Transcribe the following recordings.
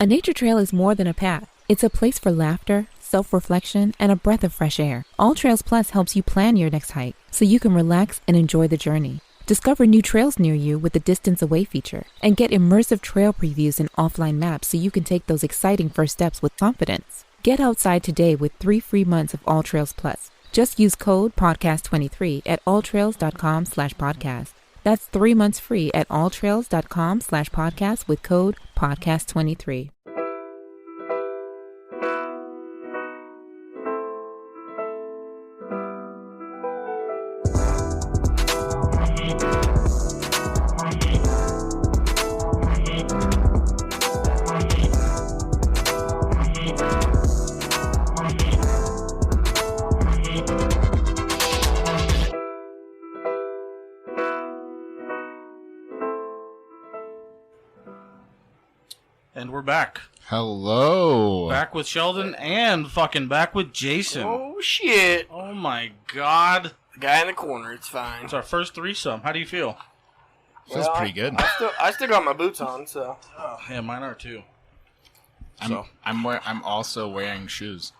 A nature trail is more than a path. It's a place for laughter, self-reflection, and a breath of fresh air. All Trails Plus helps you plan your next hike so you can relax and enjoy the journey. Discover new trails near you with the Distance Away feature, and get immersive trail previews and offline maps so you can take those exciting first steps with confidence. Get outside today with 3 free months of All Trails Plus. Just use code podcast23 at alltrails.com/podcast. That's 3 months free at alltrails.com/podcast with code podcast23. And we're back. Hello. Back with Sheldon and fucking back with Jason. Oh, shit. Oh, my God. The guy in the corner, it's fine. It's our first threesome. How do you feel? Feels pretty good. I still got my boots on, so. Oh, yeah, mine are too. I'm also wearing shoes.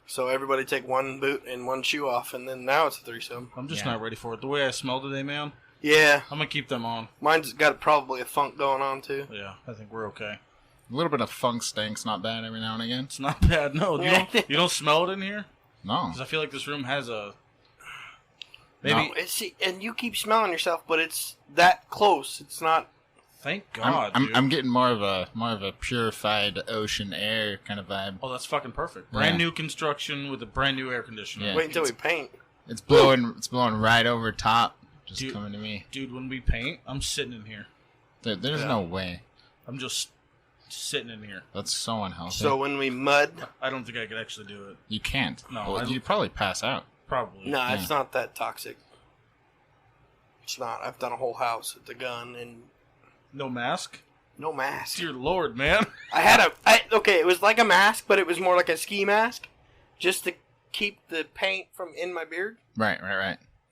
So everybody take one boot and one shoe off, and then now it's a threesome. I'm just not ready for it. The way I smell today, man. Yeah. I'm going to keep them on. Mine's got probably a funk going on, too. Yeah, I think we're okay. A little bit of funk stink's not bad every now and again. It's not bad. No, you don't smell it in here? No. Because I feel like this room has a... Maybe... No. See, and you keep smelling yourself, but it's that close. It's not... Thank God, dude. I'm getting more of a purified ocean air kind of vibe. Oh, that's fucking perfect. Brand new construction with a brand new air conditioner. Yeah. Wait until we paint. It's blowing right over top. Just coming to me. Dude, when we paint, I'm sitting in here. There's no way. I'm just sitting in here. That's so unhealthy. So when we mud... I don't think I could actually do it. You can't. No. Well, you'd probably pass out. Probably. Nah, it's not that toxic. It's not. I've done a whole house with the gun and... No mask? No mask. Dear Lord, man. Okay, it was like a mask, but it was more like a ski mask. Just to keep the paint from in my beard. Right.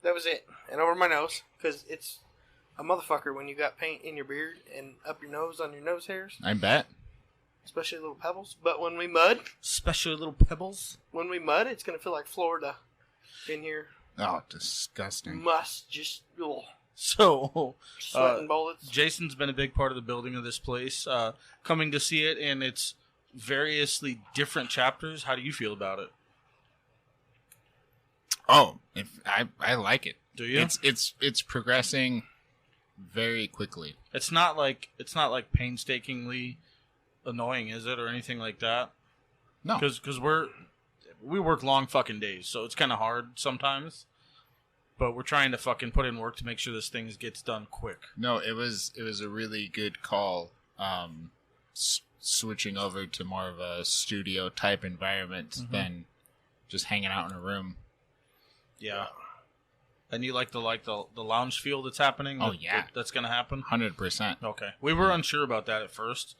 That was it. And over my nose. Because it's a motherfucker when you got paint in your beard and up your nose on your nose hairs. I bet. Especially little pebbles. But when we mud... Especially little pebbles? When we mud, it's going to feel like Florida in here. Oh, disgusting. Must just... Ugh. So, Sweating bullets. Jason's been a big part of the building of this place. Coming to see it in its variously different chapters, how do you feel about it? Oh, I like it. Do you? It's progressing very quickly. It's not like painstakingly annoying, is it, or anything like that? No, because we work long fucking days, so it's kind of hard sometimes. But we're trying to fucking put in work to make sure this thing gets done quick. No, it was a really good call. Switching over to more of a studio type environment than just hanging out in a room. Yeah. And you like the lounge feel that's happening? Oh, yeah. That's going to happen? 100%. Okay. We were unsure about that at first.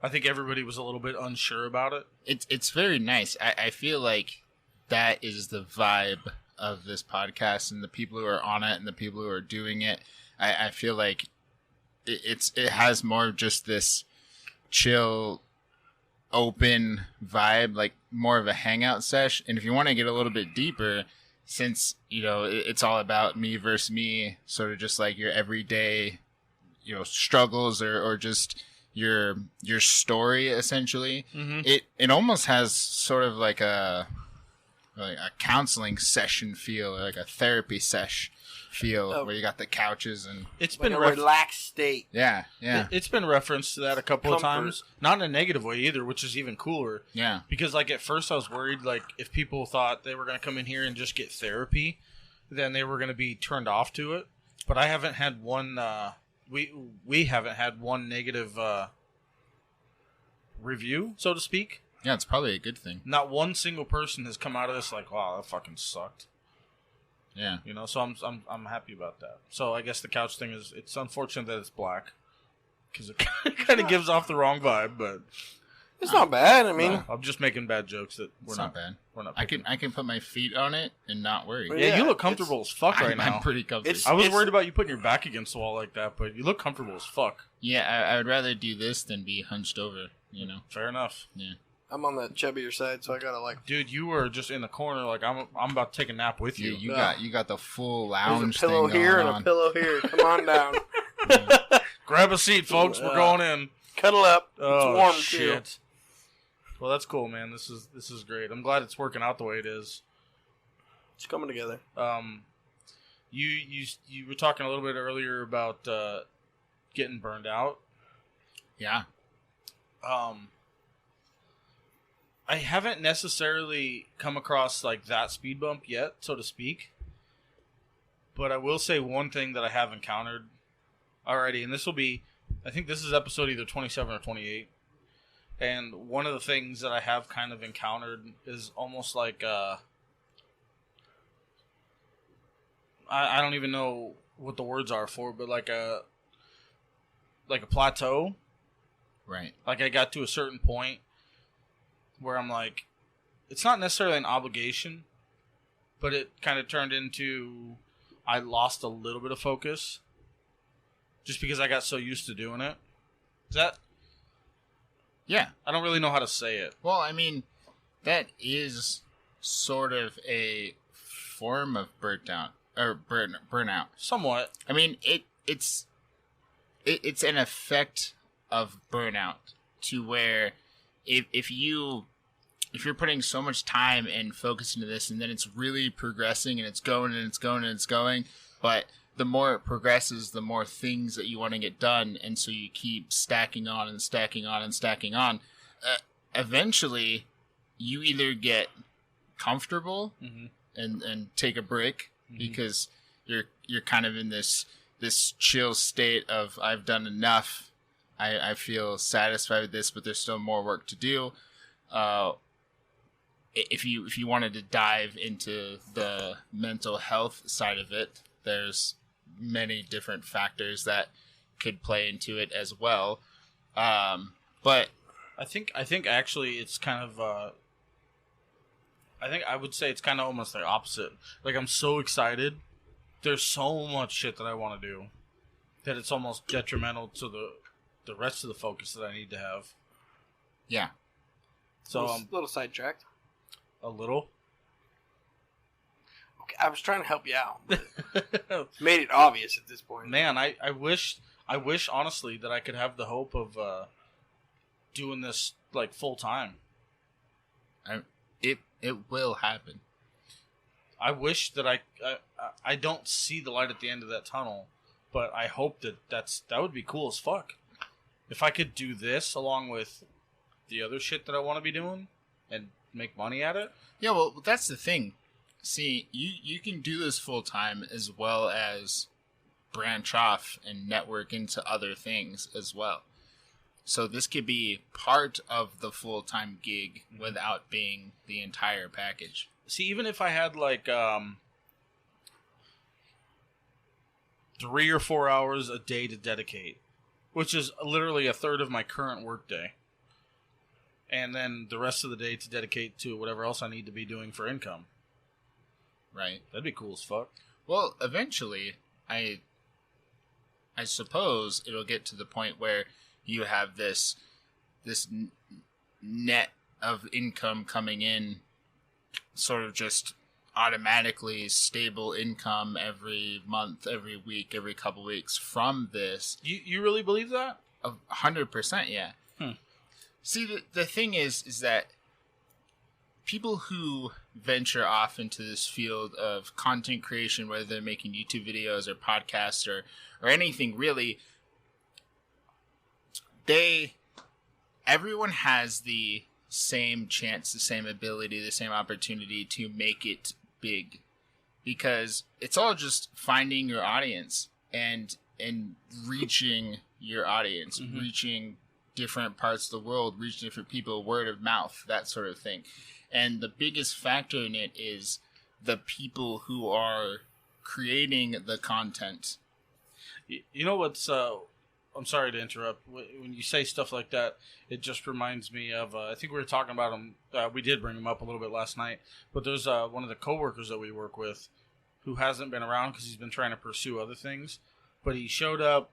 I think everybody was a little bit unsure about it. It's very nice. I feel like that is the vibe of this podcast and the people who are on it and the people who are doing it. I feel like it has more of just this chill, open vibe, like more of a hangout sesh. And if you want to get a little bit deeper, since, it's all about me versus me, sort of just like your everyday, struggles or just your story, essentially. It almost has sort of like a counseling session feel, like a therapy sesh feel, where you got the couches and it's been a relaxed state. Yeah. It's been referenced to that a couple of times, not in a negative way either, which is even cooler. Yeah, because at first I was worried, like, if people thought they were going to come in here and just get therapy, then they were going to be turned off to it. But I haven't had one. We haven't had one negative review, so to speak. Yeah, it's probably a good thing. Not one single person has come out of this like, wow, that fucking sucked. Yeah. So I'm happy about that. So I guess the couch thing it's unfortunate that it's black, because it kind of gives off the wrong vibe, but It's not bad. I mean, No, I'm just making bad jokes that It's not bad. We're not. I can put my feet on it and not worry. Yeah, you look comfortable as fuck right now. I'm pretty comfortable. I was worried about you putting your back against the wall like that, but you look comfortable as fuck. Yeah, I would rather do this than be hunched over. You know. Fair enough. Yeah. I'm on the chubbier side, so I gotta like. Dude, you were just in the corner, like I'm about to take a nap with you. You got the full There's lounge a pillow thing here going and on. a pillow here. Come on down. Grab a seat, folks. We're going in. Cuddle up. Oh, It's warm shit. too. Well, that's cool, man. This is great. I'm glad it's working out the way it is. It's coming together. You were talking a little bit earlier about getting burned out. Yeah. I haven't necessarily come across like that speed bump yet, so to speak. But I will say one thing that I have encountered already, and this will be, I think this is episode either 27 or 28. And one of the things that I have kind of encountered is almost like I don't even know what the words are for, but like a plateau. Right. Like I got to a certain point where I'm like, it's not necessarily an obligation, but it kind of turned into I lost a little bit of focus just because I got so used to doing it. Is that? Yeah. I don't really know how to say it. Well, I mean, that is sort of a form of burnout or burnout. Somewhat. I mean, it's an effect of burnout to where if you're putting so much time and focus into this, and then it's really progressing and it's going and it's going and it's going, but the more it progresses, the more things that you want to get done, and so you keep stacking on and stacking on and stacking on. Eventually, you either get comfortable and take a break because you're kind of in this chill state of I've done enough. I feel satisfied with this, but there's still more work to do. If you wanted to dive into the mental health side of it, there's many different factors that could play into it as well. But I think actually it's kind of I think I would say it's kind of almost the opposite. Like I'm so excited. There's so much shit that I want to do that it's almost detrimental to the rest of the focus that I need to have. yeah, So a little sidetracked. a little. Okay, I was trying to help you out. But made it obvious at this point. Man, I wish honestly that I could have the hope of doing this like full time. it will happen. I wish that I don't see the light at the end of that tunnel, but I hope that would be cool as fuck. If I could do this along with the other shit that I want to be doing and make money at it. Yeah, well, that's the thing. See, you can do this full time as well as branch off and network into other things as well. So this could be part of the full-time gig without being the entire package. See, even if I had like 3 or 4 hours a day to dedicate, which is literally a third of my current workday, and then the rest of the day to dedicate to whatever else I need to be doing for income. Right. That'd be cool as fuck. Well, eventually, I suppose it'll get to the point where you have this net of income coming in, sort of just automatically stable income every month, every week, every couple weeks from this. You really believe that? 100%, yeah. See, the thing is that people who venture off into this field of content creation, whether they're making YouTube videos or podcasts or anything really, everyone has the same chance, the same ability, the same opportunity to make it big, because it's all just finding your audience and reaching your audience, reaching different parts of the world, reaching different people, word of mouth, that sort of thing. And the biggest factor in it is the people who are creating the content. You know what's I'm sorry to interrupt. When you say stuff like that, it just reminds me of. I think we were talking about him. We did bring him up a little bit last night. But there's one of the coworkers that we work with who hasn't been around because he's been trying to pursue other things. But he showed up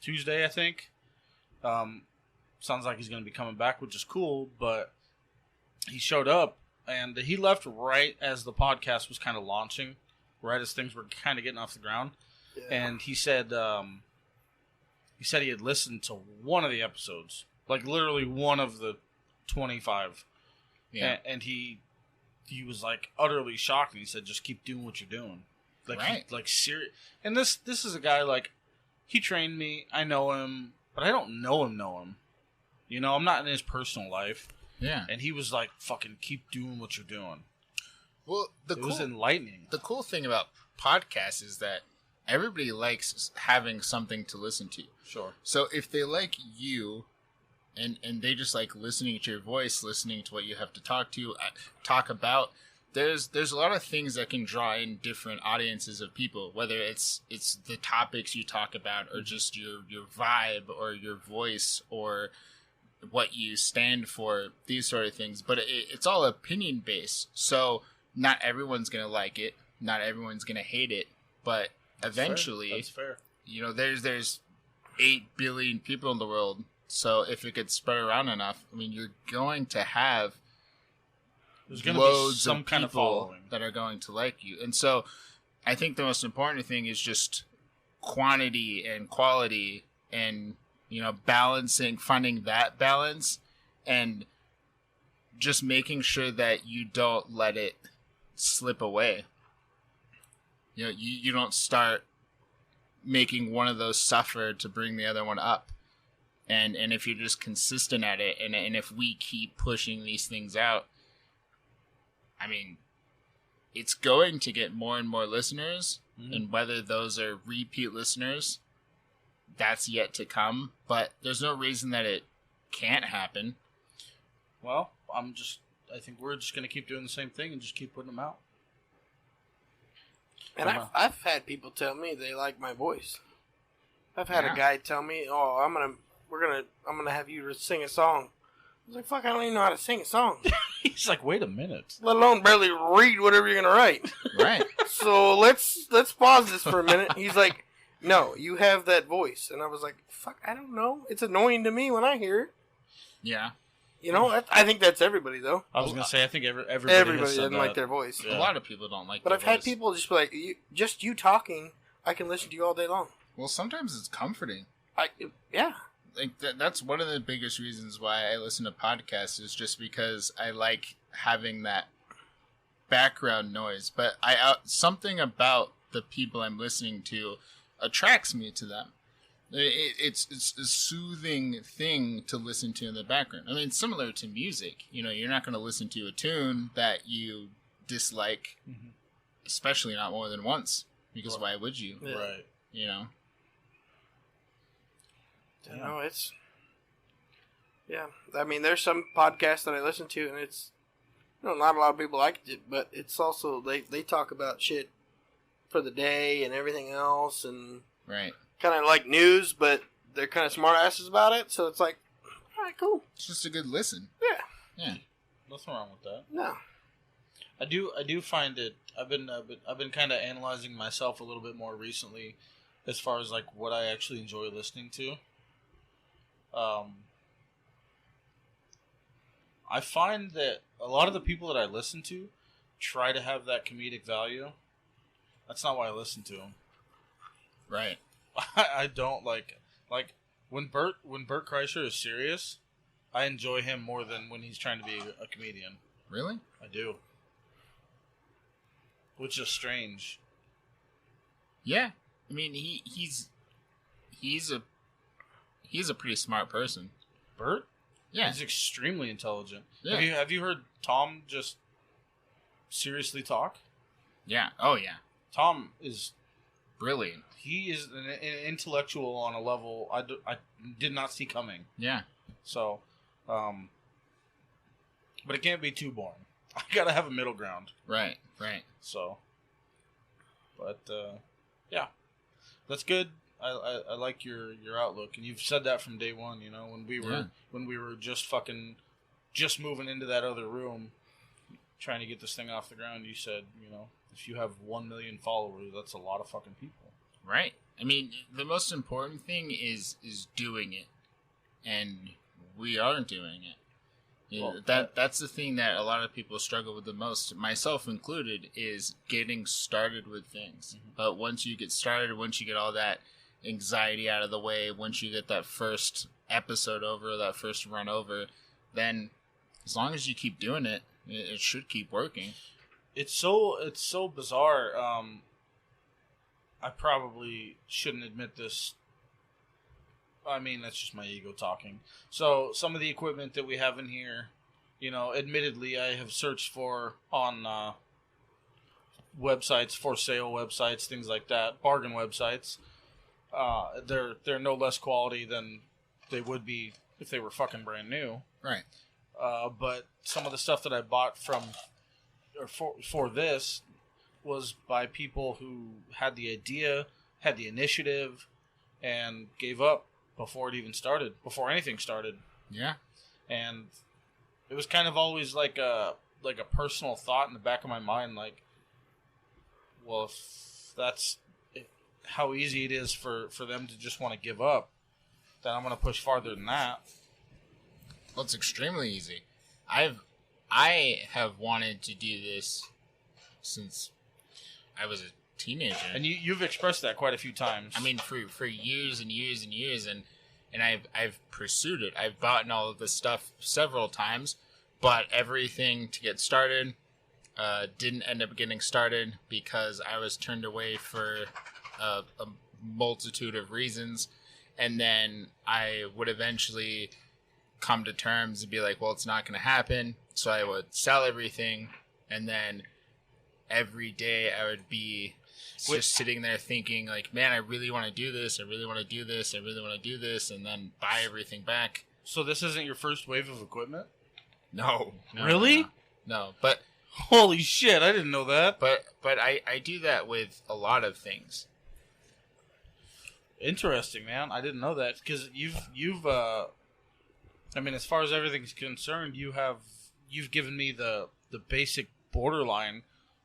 Tuesday, I think. Sounds like he's going to be coming back, which is cool. But he showed up, and he left right as the podcast was kind of launching, right as things were kind of getting off the ground. Yeah. And he said he had listened to one of the episodes, like literally one of the 25. Yeah. And he was like utterly shocked, and he said, "Just keep doing what you're doing." Like, right. Like serious. And this is a guy, like, he trained me. I know him, but I don't know him. You know, I'm not in his personal life. Yeah. And he was like, "Fucking keep doing what you're doing." Well, it was enlightening. The cool thing about podcasts is that everybody likes having something to listen to. Sure. So if they like you, and they just like listening to your voice, listening to what you have to talk about, there's a lot of things that can draw in different audiences of people, whether it's the topics you talk about, or just your vibe, or your voice, or what you stand for, these sort of things. But it's all opinion based. So not everyone's going to like it. Not everyone's going to hate it. But eventually, that's fair. You know, there's 8 billion people in the world. So if it gets spread around enough, I mean, you're going to have loads some of kind of people following that are going to like you. And so I think the most important thing is just quantity and quality, and, you know, finding that balance, and just making sure that you don't let it slip away. You know, you don't start making one of those suffer to bring the other one up. And if you're just consistent at it, and if we keep pushing these things out, I mean, it's going to get more and more listeners, and whether those are repeat listeners, that's yet to come. But there's no reason that it can't happen. Well, I think we're just going to keep doing the same thing and just keep putting them out. And I've had people tell me they like my voice. I've had a guy tell me, "Oh, I'm gonna have you sing a song." I was like, "Fuck, I don't even know how to sing a song." He's like, "Wait a minute." Let alone barely read whatever you're gonna write. Right. So let's pause this for a minute. He's like, "No, you have that voice," and I was like, "Fuck, I don't know. It's annoying to me when I hear it." Yeah. You know, I think that's everybody though. I was gonna say, I think everybody doesn't like their voice. Yeah. A lot of people don't like. But I've had people just be like, you talking, I can listen to you all day long. Well, sometimes it's comforting. Yeah. Like that's one of the biggest reasons why I listen to podcasts, is just because I like having that background noise. But something about the people I'm listening to attracts me to them. It's a soothing thing to listen to in the background. I mean, similar to music. You know, you're not going to listen to a tune that you dislike, especially not more than once, because why would you? Yeah. Right. You know? I know, yeah. I mean, there's some podcasts that I listen to, and it's, you know, not a lot of people like it, but it's also, they talk about shit for the day and everything else, and right. Kind of like news, but they're kind of smart asses about it, so it's like, all right, cool. It's just a good listen. Yeah. Nothing wrong with that. No. I do find it. I've been kind of analyzing myself a little bit more recently, as far as like what I actually enjoy listening to. I find that a lot of the people that I listen to try to have that comedic value. That's not why I listen to them. Right. I don't like when Bert Kreischer is serious. I enjoy him more than when he's trying to be a comedian. Really? I do. Which is strange. Yeah. I mean, he's a pretty smart person. Bert? Yeah. He's extremely intelligent. Yeah. Have you heard Tom just seriously talk? Yeah. Oh, yeah. Tom is brilliant. He is an intellectual on a level I did not see coming. Yeah. So, but it can't be too boring. I gotta have a middle ground. Right. So, but yeah, that's good. I like your outlook, and you've said that from day one. You know, when we were just moving into that other room, trying to get this thing off the ground. You said, you know, if you have 1 million followers, that's a lot of fucking people. Right. I mean, the most important thing is doing it, and we are doing it. You know, that's the thing that a lot of people struggle with the most, myself included, is getting started with things. Mm-hmm. But once you get started, once you get all that anxiety out of the way, once you get that first episode over, that first run over, then as long as you keep doing it, it should keep working. It's so bizarre. I probably shouldn't admit this. I mean, that's just my ego talking. So some of the equipment that we have in here, you know, admittedly, I have searched for on websites, for sale websites, things like that, bargain websites. They're no less quality than they would be if they were fucking brand new. Right. But some of the stuff that I bought for this was by people who had the idea, had the initiative, and gave up before it even started, before anything started. Yeah. And it was kind of always like a personal thought in the back of my mind, like, well, if that's how easy it is for them to just want to give up, then I'm going to push farther than that. Well, it's extremely easy. I have wanted to do this since I was a teenager. And you've expressed that quite a few times. I mean, for years and years and years, and I've pursued it. I've bought all of this stuff several times, but everything to get started didn't end up getting started because I was turned away for a multitude of reasons, and then I would eventually come to terms and be like, well, it's not going to happen. So I would sell everything, and then every day I would be just sitting there thinking, like, man, I really want to do this. I really want to do this. I really want to do this, and then buy everything back. So this isn't your first wave of equipment? No. Really? No. But holy shit, I didn't know that. But I do that with a lot of things. Interesting, man. I didn't know that because you've I mean, as far as everything's concerned, you've given me the basic borderline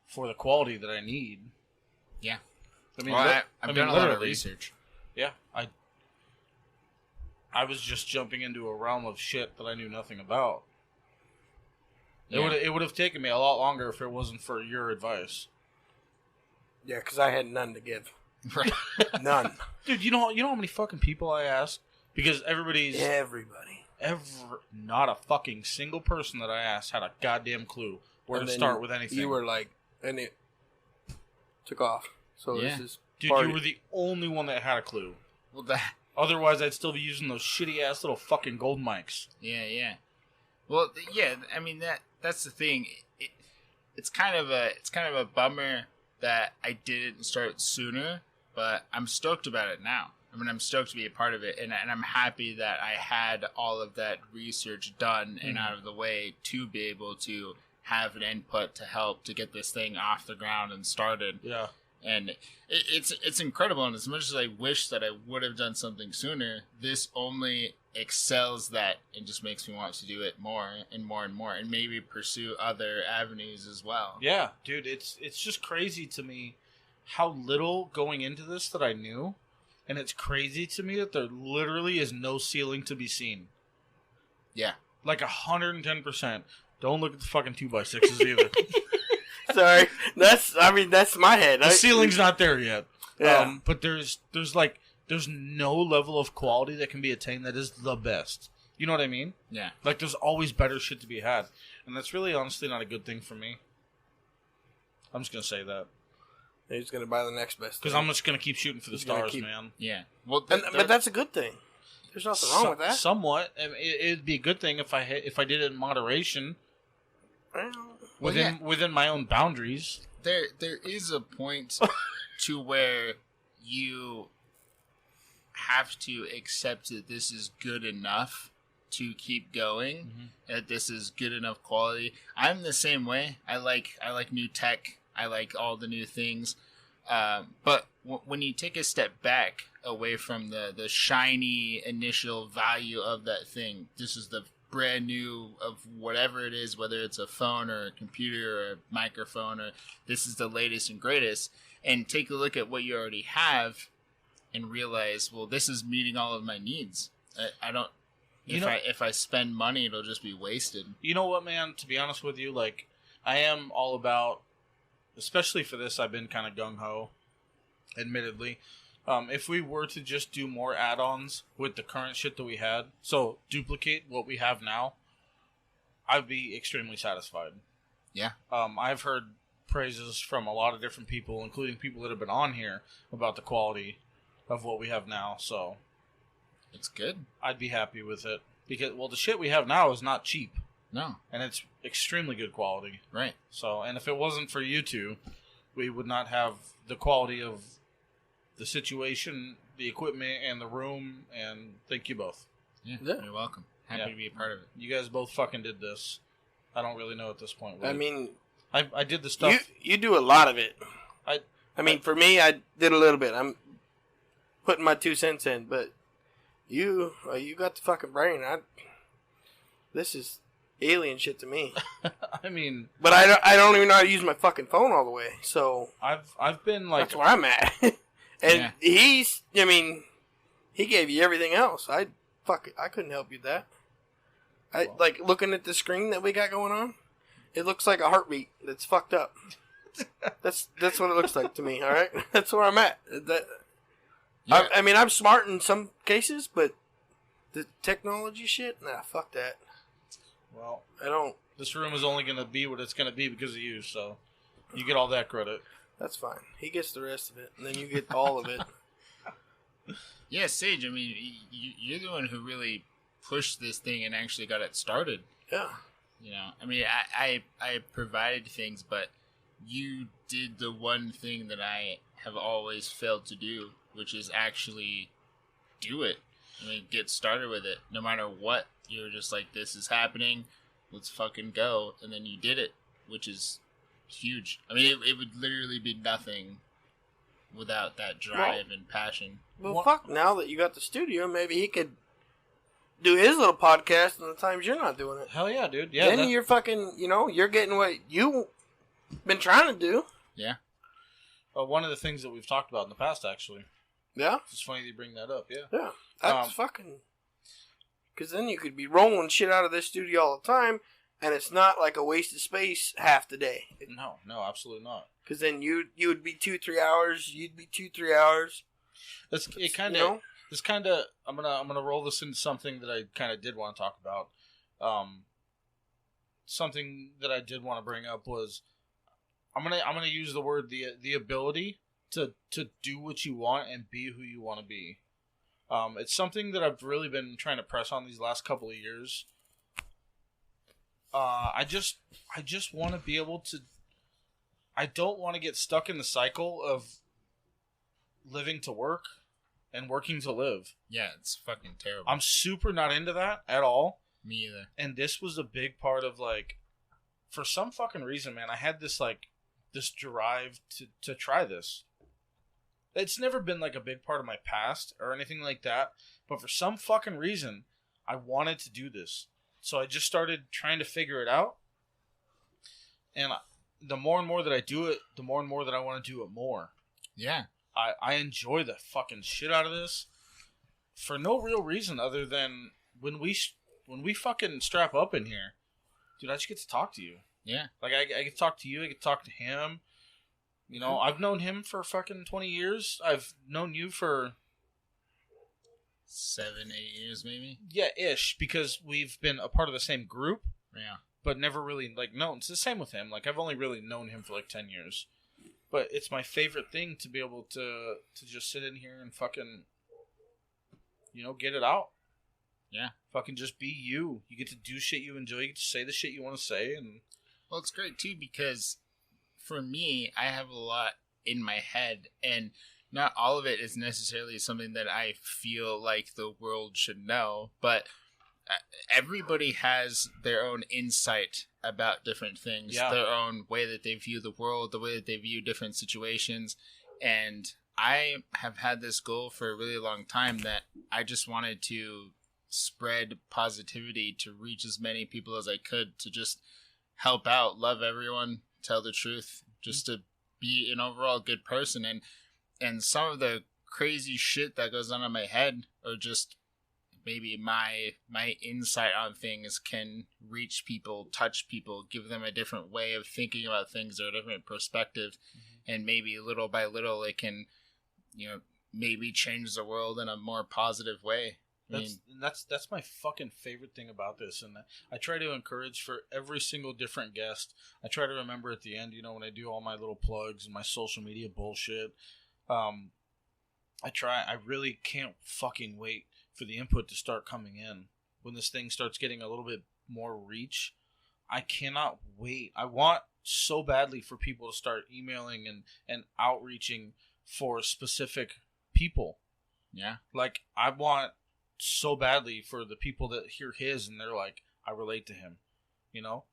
for the quality that I need. Yeah. I mean, I've done a lot of research. Yeah, I was just jumping into a realm of shit that I knew nothing about. Yeah. It would have taken me a lot longer if it wasn't for your advice. Yeah, because I had none to give. Right. None. Dude, you know how many fucking people I asked? Because everybody. Not a fucking single person that I asked had a goddamn clue where to start with anything. You were like, and it took off. So yeah. This is dude, you were the only one that had a clue. Well, otherwise, I'd still be using those shitty ass little fucking gold mics. Yeah. Well, yeah. I mean that's the thing. It's kind of a bummer that I didn't start sooner, but I'm stoked about it now. I mean, I'm stoked to be a part of it, and I'm happy that I had all of that research done and out of the way to be able to have an input to help to get this thing off the ground and started. Yeah. And it's incredible, and as much as I wish that I would have done something sooner, this only excels that and just makes me want to do it more and more and more, and maybe pursue other avenues as well. Yeah, dude, it's just crazy to me how little going into this that I knew. And it's crazy to me that there literally is no ceiling to be seen. Yeah. Like 110%. Don't look at the fucking 2x6s either. Sorry. That's my head. The ceiling's not there yet. Yeah. But there's no level of quality that can be attained that is the best. You know what I mean? Yeah. Like there's always better shit to be had. And that's really honestly not a good thing for me. I'm just going to say that. He's going to buy the next best. Because I'm just going to keep shooting for the stars, man. Yeah. Well, but that's a good thing. There's nothing wrong with that. Somewhat. It'd be a good thing if I did it in moderation. Within my own boundaries. There is a point to where you have to accept that this is good enough to keep going, that this is good enough quality. I'm the same way. I like new tech. I like all the new things. But when you take a step back away from the shiny initial value of that thing, this is the brand new of whatever it is, whether it's a phone or a computer or a microphone, or this is the latest and greatest, and take a look at what you already have and realize, well, this is meeting all of my needs. I don't, if I spend money, it'll just be wasted. You know what, man? To be honest with you, like, I am all about, especially for this, I've been kind of gung-ho, admittedly. If we were to just do more add-ons with the current shit that we had, so duplicate what we have now, I'd be extremely satisfied. Yeah. I've heard praises from a lot of different people, including people that have been on here, about the quality of what we have now, so it's good. I'd be happy with it. Because, well, the shit we have now is not cheap. No. And it's extremely good quality. Right. So, and if it wasn't for you two, we would not have the quality of the situation, the equipment, and the room, and thank you both. Yeah. You're welcome. Happy to be a part of it. You guys both fucking did this. I don't really know at this point. I mean, I did the stuff. You do a lot of it. I mean, for me, I did a little bit. I'm putting my 2 cents in, but you got the fucking brain. This is alien shit to me. I mean, but I don't even know how to use my fucking phone all the way. So I've been like, that's where I'm at. And he gave you everything else. I couldn't help you with that. Like looking at the screen that we got going on, it looks like a heartbeat that's fucked up. That's what it looks like to me. All right, that's where I'm at. I mean, I'm smart in some cases, but the technology shit, nah, fuck that. Well, I don't. This room is only gonna be what it's gonna be because of you, so you get all that credit. That's fine. He gets the rest of it, and then you get all of it. Yeah, Sage, I mean, you're the one who really pushed this thing and actually got it started. Yeah. You know, I mean, I provided things, but you did the one thing that I have always failed to do, which is actually do it. I mean, get started with it. No matter what, you're just like, this is happening, let's fucking go. And then you did it, which is huge. I mean, it would literally be nothing without that drive and passion. Well, fuck, now that you got the studio, maybe he could do his little podcast in the times you're not doing it. Hell yeah, dude. Yeah. Then you're fucking, you're getting what you've been trying to do. Yeah. One of the things that we've talked about in the past, actually. Yeah? It's funny that you bring that up, yeah. Yeah. That's fucking... Because then you could be rolling shit out of this studio all the time, and it's not like a waste of space half the day. No, absolutely not. Because then you would be 2-3 hours, you'd be 2-3 hours. It's kind of... This kind of... I'm gonna roll this into something that I kind of did want to talk about. Something that I did want to bring up was... I'm gonna use the word the ability to do what you want and be who you want to be. It's something that I've really been trying to press on these last couple of years. I just want to be able to. I don't want to get stuck in the cycle of living to work and working to live. Yeah, it's fucking terrible. I'm super not into that at all. Me either. And this was a big part of, like, for some fucking reason, man, I had this drive to try this. It's never been like a big part of my past or anything like that, but for some fucking reason, I wanted to do this. So I just started trying to figure it out. And the more and more that I do it, the more and more that I want to do it more. Yeah. I enjoy the fucking shit out of this for no real reason other than when we fucking strap up in here, dude, I just get to talk to you. Yeah. Like, I get to talk to you, I get to talk to him. You know, I've known him for fucking 20 years. I've known you for... 7-8 years, maybe? Yeah, ish, because we've been a part of the same group. Yeah. But never really, like, known. It's the same with him. Like, I've only really known him for, like, 10 years. But it's my favorite thing to be able to just sit in here and fucking, get it out. Yeah. Fucking just be you. You get to do shit you enjoy. You get to say the shit you want to say. And well, it's great, too, because for me, I have a lot in my head, and not all of it is necessarily something that I feel like the world should know, but everybody has their own insight about different things, their own way that they view the world, the way that they view different situations, And I have had this goal for a really long time that I just wanted to spread positivity to reach as many people as I could, to just help out, love everyone, tell the truth, just to be an overall good person. And some of the crazy shit that goes on in my head, or just maybe my insight on things, can reach people, touch people, give them a different way of thinking about things or a different perspective. And maybe little by little it can, maybe change the world in a more positive way. That's my fucking favorite thing about this, and I try to encourage for every single different guest. I try to remember at the end, when I do all my little plugs and my social media bullshit, I really can't fucking wait for the input to start coming in. When this thing starts getting a little bit more reach, I cannot wait. I want so badly for people to start emailing and outreaching for specific people. Yeah. Like, I want so badly for the people that hear his and they're like, I relate to him.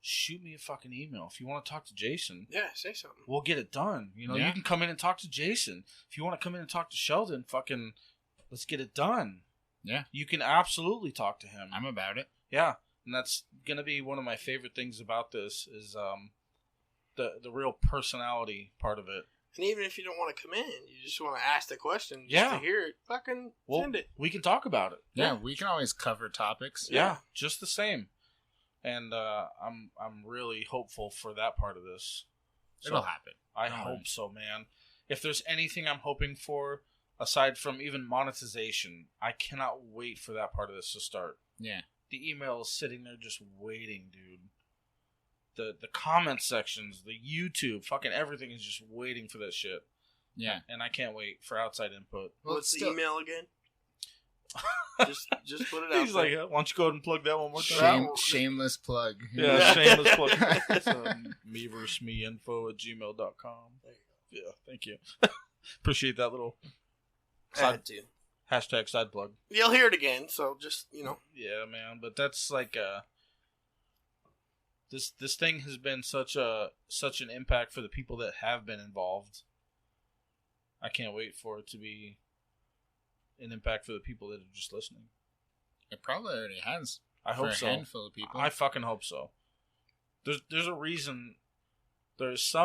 Shoot me a fucking email. If you want to talk to Jason, yeah, say something. We'll get it done. You can come in and talk to Jason. If you want to come in and talk to Sheldon, fucking let's get it done. Yeah. You can absolutely talk to him. I'm about it. Yeah. And that's going to be one of my favorite things about this is the real personality part of it. And even if you don't want to come in, you just want to ask the question just to hear it, fucking send it. We can talk about it. Yeah, we can always cover topics. Yeah, just the same. And I'm really hopeful for that part of this. It'll happen. I hope so, man. If there's anything I'm hoping for, aside from even monetization, I cannot wait for that part of this to start. Yeah. The email is sitting there just waiting, dude. The comment sections, the YouTube, fucking everything is just waiting for that shit. Yeah. And I can't wait for outside input. What's the email again? just put it out. He's like, why don't you go ahead and plug that one more time? Shameless plug. Yeah, shameless plug. It's meversemeinfo@gmail.com. Yeah, thank you. Appreciate that little hashtag side plug. You'll hear it again, so just, Yeah, man, but that's like this thing has been such an impact for the people that have been involved. I can't wait for it to be an impact for the people that are just listening. It probably already has. I hope so. A handful of people. I fucking hope so. There's a reason. There's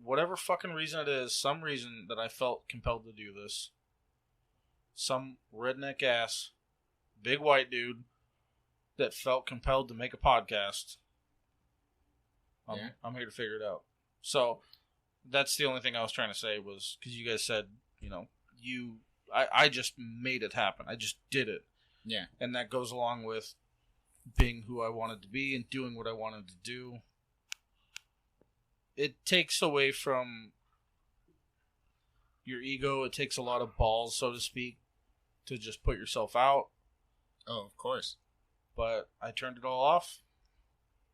whatever fucking reason it is, some reason that I felt compelled to do this. Some redneck ass, big white dude that felt compelled to make a podcast. I'm here to figure it out. So that's the only thing I was trying to say was because you guys said, I just made it happen. I just did it. Yeah. And that goes along with being who I wanted to be and doing what I wanted to do. It takes away from your ego. It takes a lot of balls, so to speak, to just put yourself out. Oh, of course. But I turned it all off.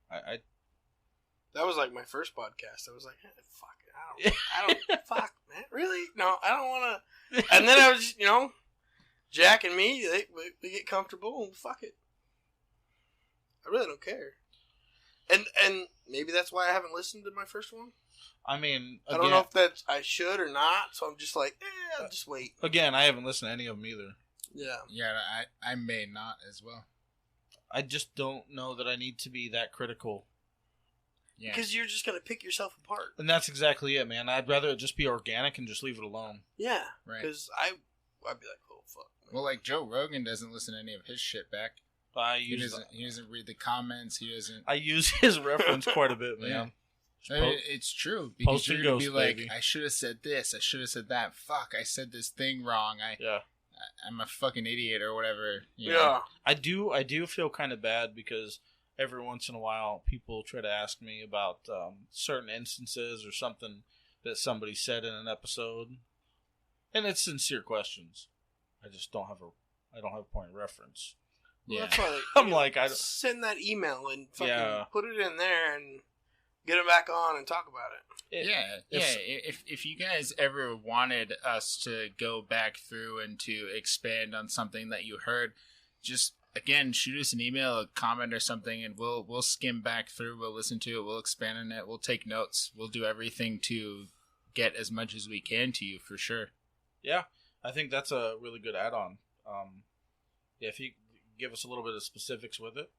That was like my first podcast. I was like, fuck it. I don't fuck, man. Really? No, I don't want to. And then I was, Jack and me, we get comfortable and fuck it. I really don't care. And maybe that's why I haven't listened to my first one. I mean, again, I don't know if I should or not, so I'm just like, I'll just wait. Again, I haven't listened to any of them either. Yeah. Yeah, I may not as well. I just don't know that I need to be that critical. Yeah. Because you're just going to pick yourself apart. And that's exactly it, man. I'd rather it just be organic and just leave it alone. Yeah. Right. Because I'd be like, oh, fuck. Man. Well, like Joe Rogan doesn't listen to any of his shit back. He doesn't read the comments. He doesn't. I use his reference quite a bit, man. Yeah. It's true. Because you're going to be like, I should have said this. I should have said that. Fuck, I said this thing wrong. I'm a fucking idiot or whatever. You know? I do feel kind of bad because every once in a while people try to ask me about certain instances or something that somebody said in an episode. And it's sincere questions. I just don't have a point of reference. Well, that's why I'm like, I send that email and fucking put it in there and get it back on and talk about it. If you guys ever wanted us to go back through and to expand on something that you heard, just again shoot us an email, a comment, or something, and we'll skim back through. We'll listen to it. We'll expand on it. We'll take notes. We'll do everything to get as much as we can to you for sure. Yeah, I think that's a really good add-on. Yeah, if you give us a little bit of specifics with it,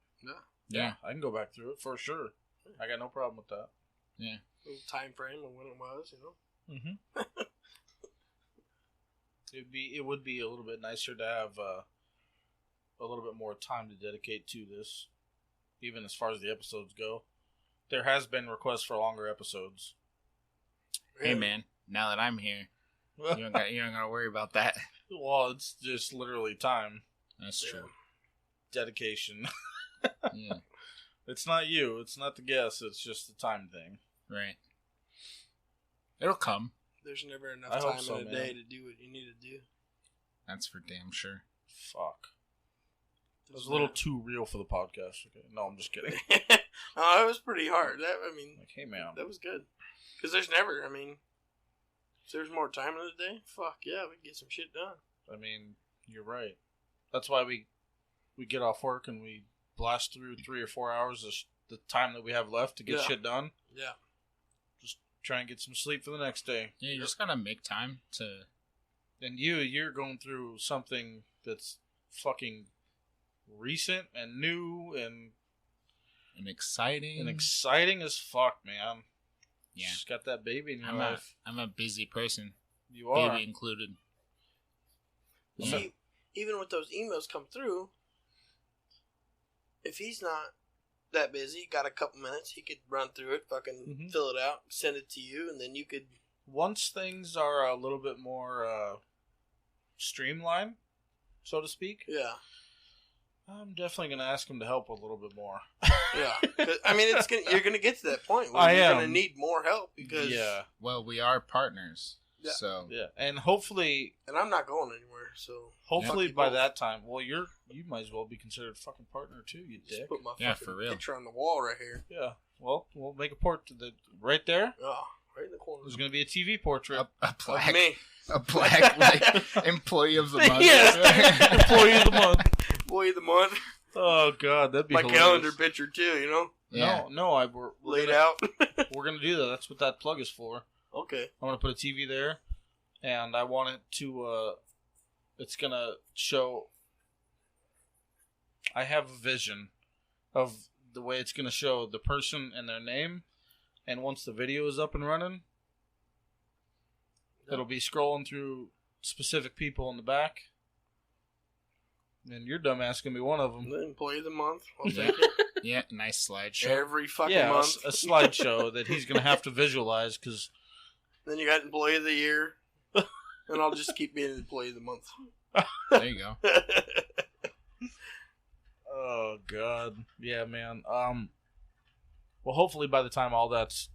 Yeah. I can go back through it for sure. I got no problem with that. Yeah. Time frame of when it was, you know. Mm-hmm. It would be a little bit nicer to have a little bit more time to dedicate to this, even as far as the episodes go. There has been requests for longer episodes. Hey man, now that I'm here, you don't gotta worry about that. Well, it's just literally time. That's true. Dedication. Yeah. It's not you. It's not the guest. It's just the time thing. Right. It'll come. There's never I enough hope time so, in a man. day to do what you need to do. That's for damn sure. Fuck. It was a little too real for the podcast. Okay. No, I'm just kidding. Oh, it was pretty hard. Like, hey, man. That was good. Because there's never, if there's more time in the day, fuck yeah, we can get some shit done. I mean, you're right. That's why we get off work and we blast through 3 or 4 hours of the time that we have left to get shit done. Yeah. Just try and get some sleep for the next day. Yeah, you just gotta make time to. And you're going through something that's fucking recent and new and exciting as fuck, man. Yeah. Just got that baby in your life. I'm a busy person. You are. Baby included. See, even with those emails come through, if he's not that busy, got a couple minutes, he could run through it, fucking fill it out, send it to you, and then you could... Once things are a little bit more streamlined, so to speak, yeah, I'm definitely going to ask him to help a little bit more. Yeah. You're going to get to that point where you're going to need more help because... Yeah. Well, we are partners, so... Yeah, and hopefully... And I'm not going anywhere, so... Hopefully by that time... Well, you might as well be considered a fucking partner too, you Just dick. put my for real. picture on the wall right here. Yeah. Well, we'll make a portrait right there. Oh, right in the corner. There's going to be a TV portrait. A plaque. Me. A plaque, like, employee of the month. Yes. Employee of the month. Employee of the month. Oh, God, that'd be My hilarious. calendar picture, too, you know? Yeah. No, we're Laid gonna, out. We're going to do that. That's what that plug is for. Okay. I'm going to put a TV there, and I want it to, it's going to show, I have a vision of the way it's going to show the person and their name, and once the video is up and running, it'll be scrolling through specific people in the back, and your dumbass going to be one of them. The employee of the month. I'll take it. Yeah, nice slideshow. Every fucking month. a slideshow that he's going to have to visualize, because... Then you got employee of the year. And I'll just keep being employee of the month. There you go. Oh, God. Yeah, man. Well, hopefully by the time all that's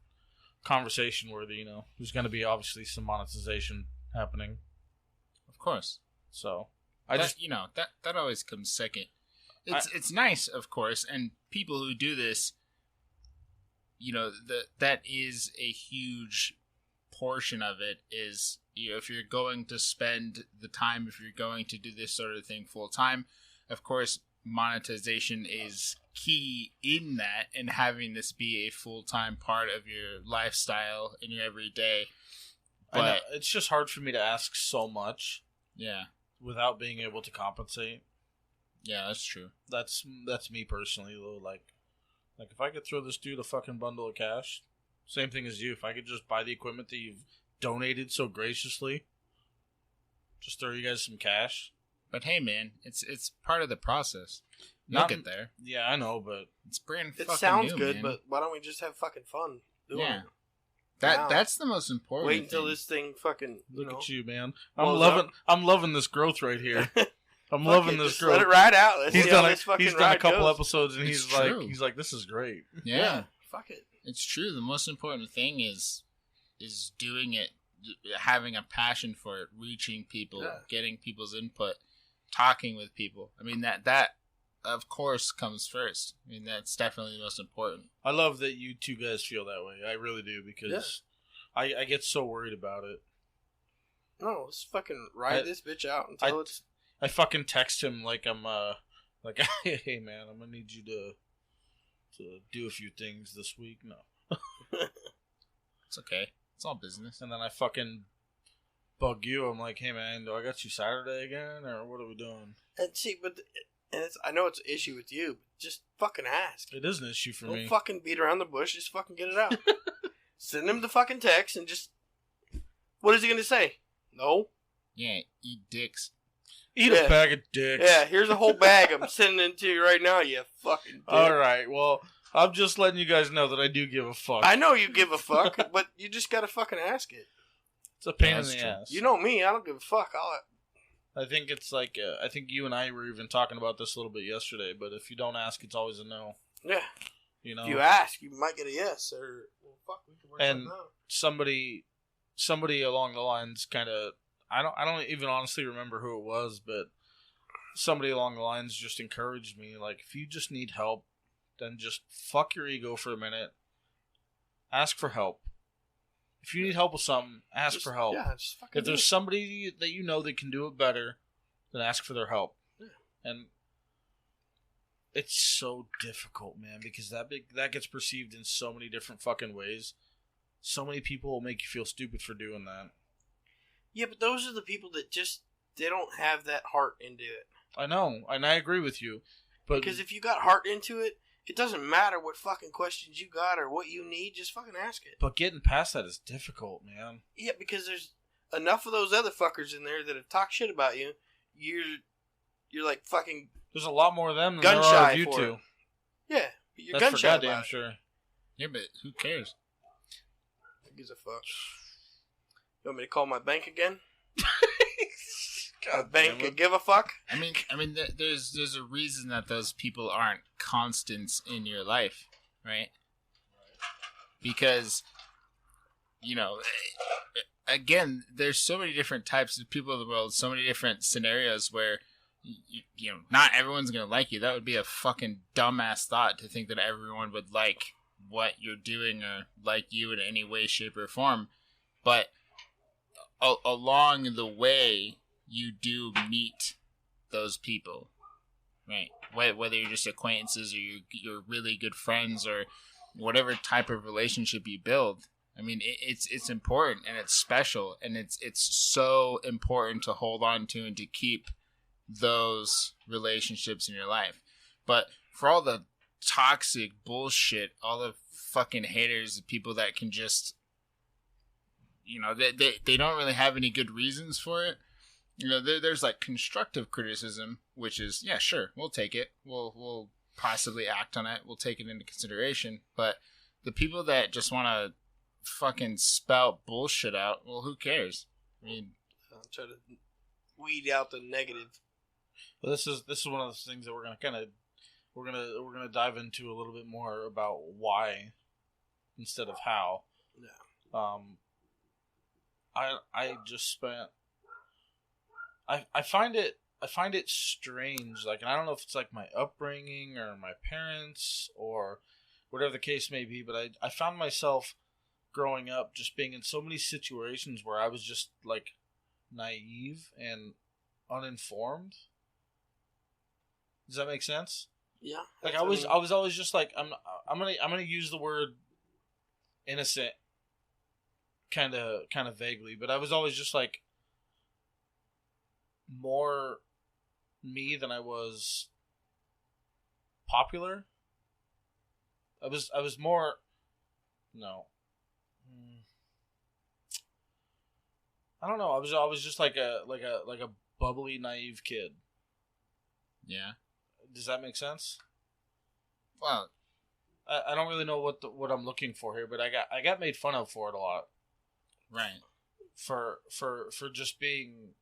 conversation worthy, there's going to be obviously some monetization happening. Of course. So, that always comes second. It's nice, of course, and people who do this, that is a huge portion of it is, if you're going to spend the time, if you're going to do this sort of thing full time, of course, monetization is key in that, and having this be a full-time part of your lifestyle in your everyday. But I know, it's just hard for me to ask so much. Yeah. Without being able to compensate. Yeah, that's true. That's me personally, though. Like if I could throw this dude a fucking bundle of cash, same thing as you. If I could just buy the equipment that you've donated so graciously, just throw you guys some cash. But hey, man, it's part of the process. You'll get there. Yeah, I know, but it's brand fucking new. It sounds new, good, man. but why don't we just have fucking fun doing it? That's the most important. Wait until this thing fucking look at you, man. Blows I'm loving this growth right here. I'm loving this just growth. Let it ride out. Let's see how this fucking he's done a couple goes. episodes, and It's he's like, this is great. Yeah. Fuck it. It's true. The most important thing is doing it, having a passion for it, reaching people, getting people's input, talking with people. I mean, that of course comes first. I mean, that's definitely the most important. I love that you two guys feel that way. I really do, because I get so worried about it. No, let's fucking ride this bitch out until it's... I fucking text him like I'm like, hey man, I'm gonna need you to do a few things this week. No. It's okay. It's all business. And then I fucking bug you. I'm like, hey man, do I got you Saturday again, or what are we doing? And see, I know it's an issue with you, but just fucking ask. It is an issue for me. Don't fucking beat around the bush. Just fucking get it out. Send him the fucking text and just... What is he going to say? No? Yeah, eat dicks. Eat a bag of dicks. Yeah, here's a whole bag I'm sending it to you right now, you fucking dick. Alright, well, I'm just letting you guys know that I do give a fuck. I know you give a fuck, but you just gotta fucking ask it. It's a pain in the ass. You know me, I don't give a fuck. I think it's like, I think you and I were even talking about this a little bit yesterday, but if you don't ask, it's always a no. Yeah. You know? If you ask, you might get a yes, or, well, fuck, we can work and something out. somebody along the lines kind of, I don't even honestly remember who it was, but somebody along the lines just encouraged me, like, if you just need help, then just fuck your ego for a minute. Ask for help. If you need help with something, ask for help. Yeah, just fucking if there's somebody that you know that can do it better, then ask for their help. Yeah. And it's so difficult, man, because that gets perceived in so many different fucking ways. So many people will make you feel stupid for doing that. Yeah, but those are the people that just, they don't have that heart into it. I know, and I agree with you. But because if you got heart into it, it doesn't matter what fucking questions you got or what you need, just fucking ask it. But getting past that is difficult, man. Yeah, because there's enough of those other fuckers in there that have talked shit about you. You're like fucking... There's a lot more of them than gun there are shy of you for two. it. Yeah, but you're That's gun for shy goddamn about it. sure. Yeah, but who cares? Who gives a fuck? You want me to call my bank again? God bank damn could it. give a fuck? I mean, there's a reason that those people aren't constants in your life, right? Because, you know, again, there's so many different types of people in the world, so many different scenarios where, you know, not everyone's going to like you. That would be a fucking dumbass thought to think that everyone would like what you're doing or like you in any way, shape, or form. But along the way, you do meet those people, right? Whether you're just acquaintances or you're really good friends or whatever type of relationship you build. I mean, it's important and it's special and it's so important to hold on to and to keep those relationships in your life. But for all the toxic bullshit, all the fucking haters, the people that can just, you know, they don't really have any good reasons for it. You know, there's like constructive criticism, which is, yeah, sure, we'll take it. We'll possibly act on it. We'll take it into consideration. But the people that just want to fucking spout bullshit out, well, who cares? I mean, I'll try to weed out the negative. Well, this is one of those things that we're gonna dive into a little bit more about why instead of how. Yeah. I just spent. I find it strange, like, and I don't know if it's like my upbringing or my parents or whatever the case may be, but I found myself growing up just being in so many situations where I was just like naive and uninformed. Does that make sense? Yeah. Like I was always just like I'm gonna use the word innocent kind of vaguely, but I was always just like more me than I was popular. I was more no. I don't know. I was just like a bubbly, naive kid. yeah. Does that make sense? Well, I don't really know what I'm looking for here, but I got made fun of for it a lot. right. For just being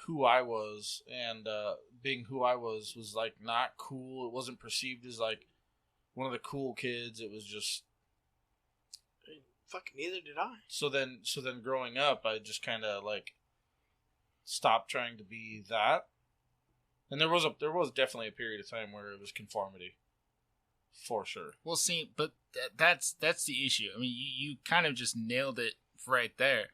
who I was, and being who I was like not cool. It wasn't perceived as like one of the cool kids. It was just fucking neither did I. so then growing up, I just kind of like stopped trying to be that. And there was definitely a period of time where it was conformity, for sure. Well, see, but that's the issue. I mean, you kind of just nailed it right there.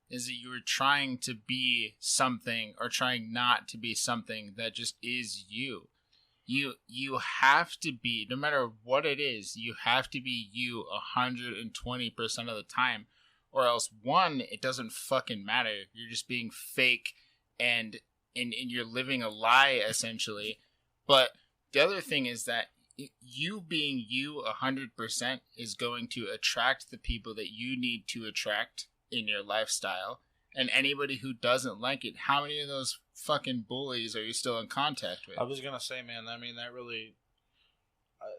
Is that you were trying to be something or trying not to be something that just is you. you have to be, no matter what it is, you have to be you 120% of the time, or else one, it doesn't fucking matter. You're just being fake and you're living a lie essentially. But the other thing is that you being you 100% is going to attract the people that you need to attract in your lifestyle. And anybody who doesn't like it, how many of those fucking bullies are you still in contact with? I was gonna say, man, I mean, that really,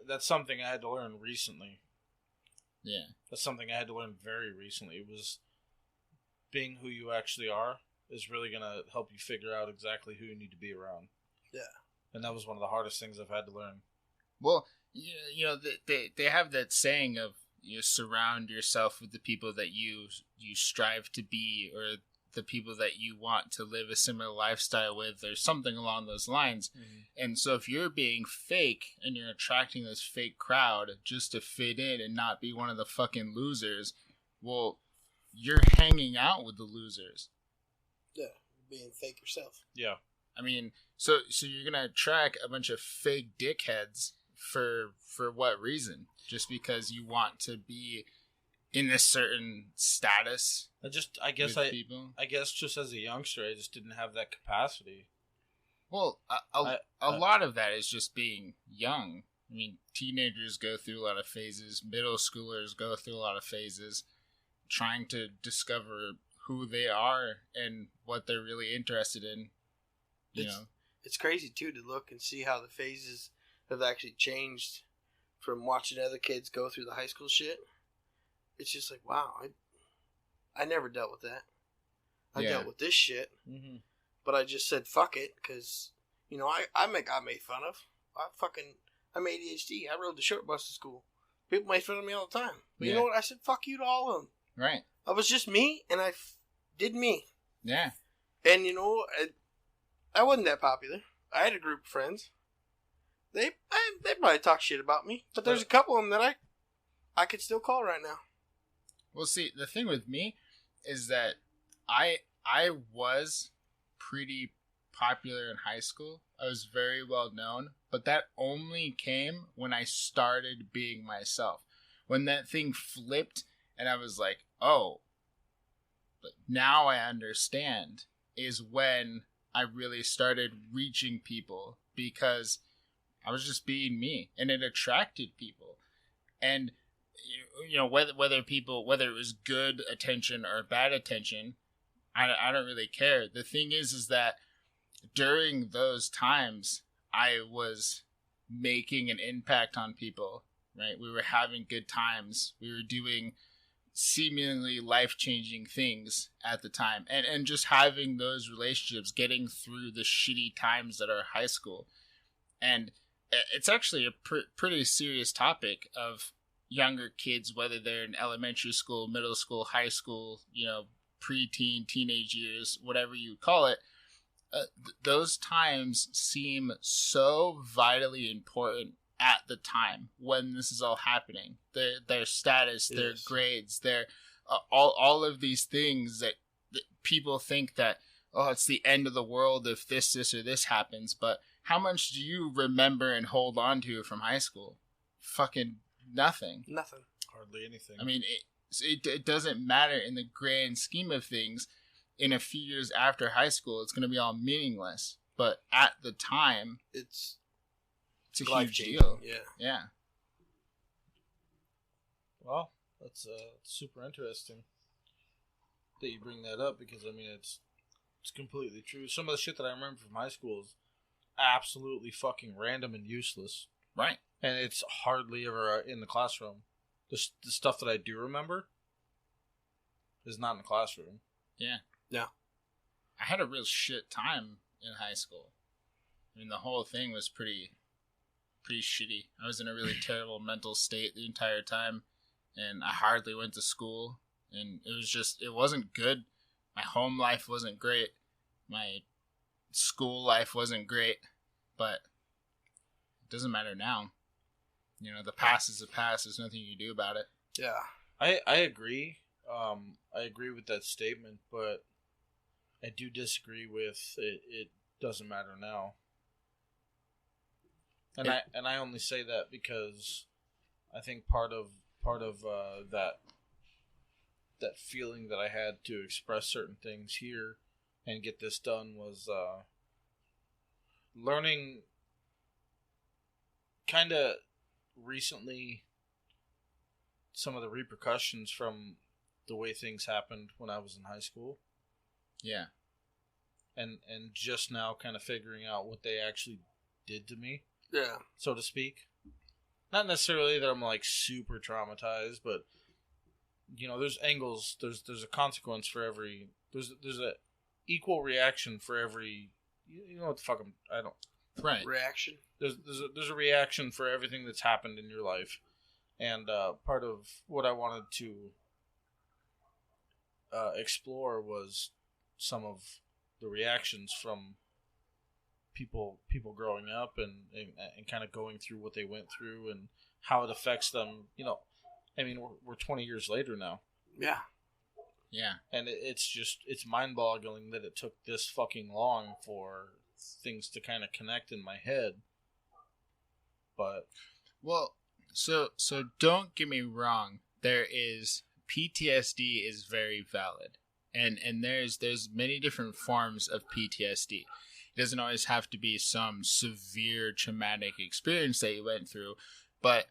that's something I had to learn recently. Yeah. That's something I had to learn very recently. It was being who you actually are is really gonna help you figure out exactly who you need to be around. Yeah. And that was one of the hardest things I've had to learn. Well, you know, they have that saying of, you surround yourself with the people that you strive to be, or the people that you want to live a similar lifestyle with, or something along those lines. Mm-hmm. And so if you're being fake and you're attracting this fake crowd just to fit in and not be one of the fucking losers, well, you're hanging out with the losers. Yeah, being fake yourself. Yeah. I mean, so you're going to attract a bunch of fake dickheads for what reason? Just because you want to be in this certain status? I guess just as a youngster, I just didn't have that capacity. Well, a lot of that is just being young. I mean, teenagers go through a lot of phases. Middle schoolers go through a lot of phases, trying to discover who they are and what they're really interested in. It's crazy too to look and see how the phases have actually changed from watching other kids go through the high school shit. It's just like, wow, I never dealt with that. I dealt with this shit, but I just said fuck it because I got made fun of. I'm ADHD. I rode the short bus to school. People made fun of me all the time. But you know what? I said fuck you to all of them. Right. I was just me, and I did me. Yeah. And I wasn't that popular. I had a group of friends. They probably talk shit about me, but there's a couple of them that I could still call right now. Well, see, the thing with me is that I was pretty popular in high school. I was very well known, but that only came when I started being myself. When that thing flipped and I was like, oh, but now I understand, is when I really started reaching people, because I was just being me, and it attracted people. And whether it was good attention or bad attention, I don't really care. The thing is that during those times, I was making an impact on people, right? We were having good times. We were doing seemingly life-changing things at the time, and just having those relationships, getting through the shitty times that are high school. And it's actually a pretty serious topic of younger kids, whether they're in elementary school, middle school, high school, preteen, teenage years, whatever you call it. Those times seem so vitally important at the time when this is all happening. Their status, their grades, their all of these things that people think that, oh, it's the end of the world if this or this happens. But how much do you remember and hold on to from high school? Fucking nothing. Nothing. Hardly anything. I mean, it doesn't matter in the grand scheme of things. In a few years after high school, it's going to be all meaningless. But at the time, it's a huge deal. Yeah. Well, that's super interesting that you bring that up, because I mean it's completely true. Some of the shit that I remember from high school is absolutely fucking random and useless. Right. And it's hardly ever in the classroom. The stuff that I do remember is not in the classroom. Yeah. Yeah. I had a real shit time in high school. I mean, the whole thing was pretty shitty. I was in a really terrible mental state the entire time, and I hardly went to school, and it wasn't good. My home life wasn't great. My school life wasn't great, but it doesn't matter now. The past is the past. There's nothing you can do about it. Yeah. I agree. I agree with that statement, but I do disagree with it. It doesn't matter now. And I only say that because I think part of that feeling that I had to express certain things here and get this done was learning kind of recently some of the repercussions from the way things happened when I was in high school. Yeah. And just now kind of figuring out what they actually did to me. Yeah. So to speak. Not necessarily that I'm like super traumatized, but you know, there's angles, there's a consequence for every there's a equal reaction for every you know what the fuck I don't right. Reaction. There's a reaction for everything that's happened in your life. And part of what I wanted to explore was some of the reactions from people growing up and kind of going through what they went through and how it affects them. You know, I mean, we're 20 years later now. Yeah. Yeah. And it's mind-boggling that it took this fucking long for things to kind of connect in my head. But well, so don't get me wrong. There is PTSD is very valid. And there's many different forms of PTSD. It doesn't always have to be some severe traumatic experience that you went through, but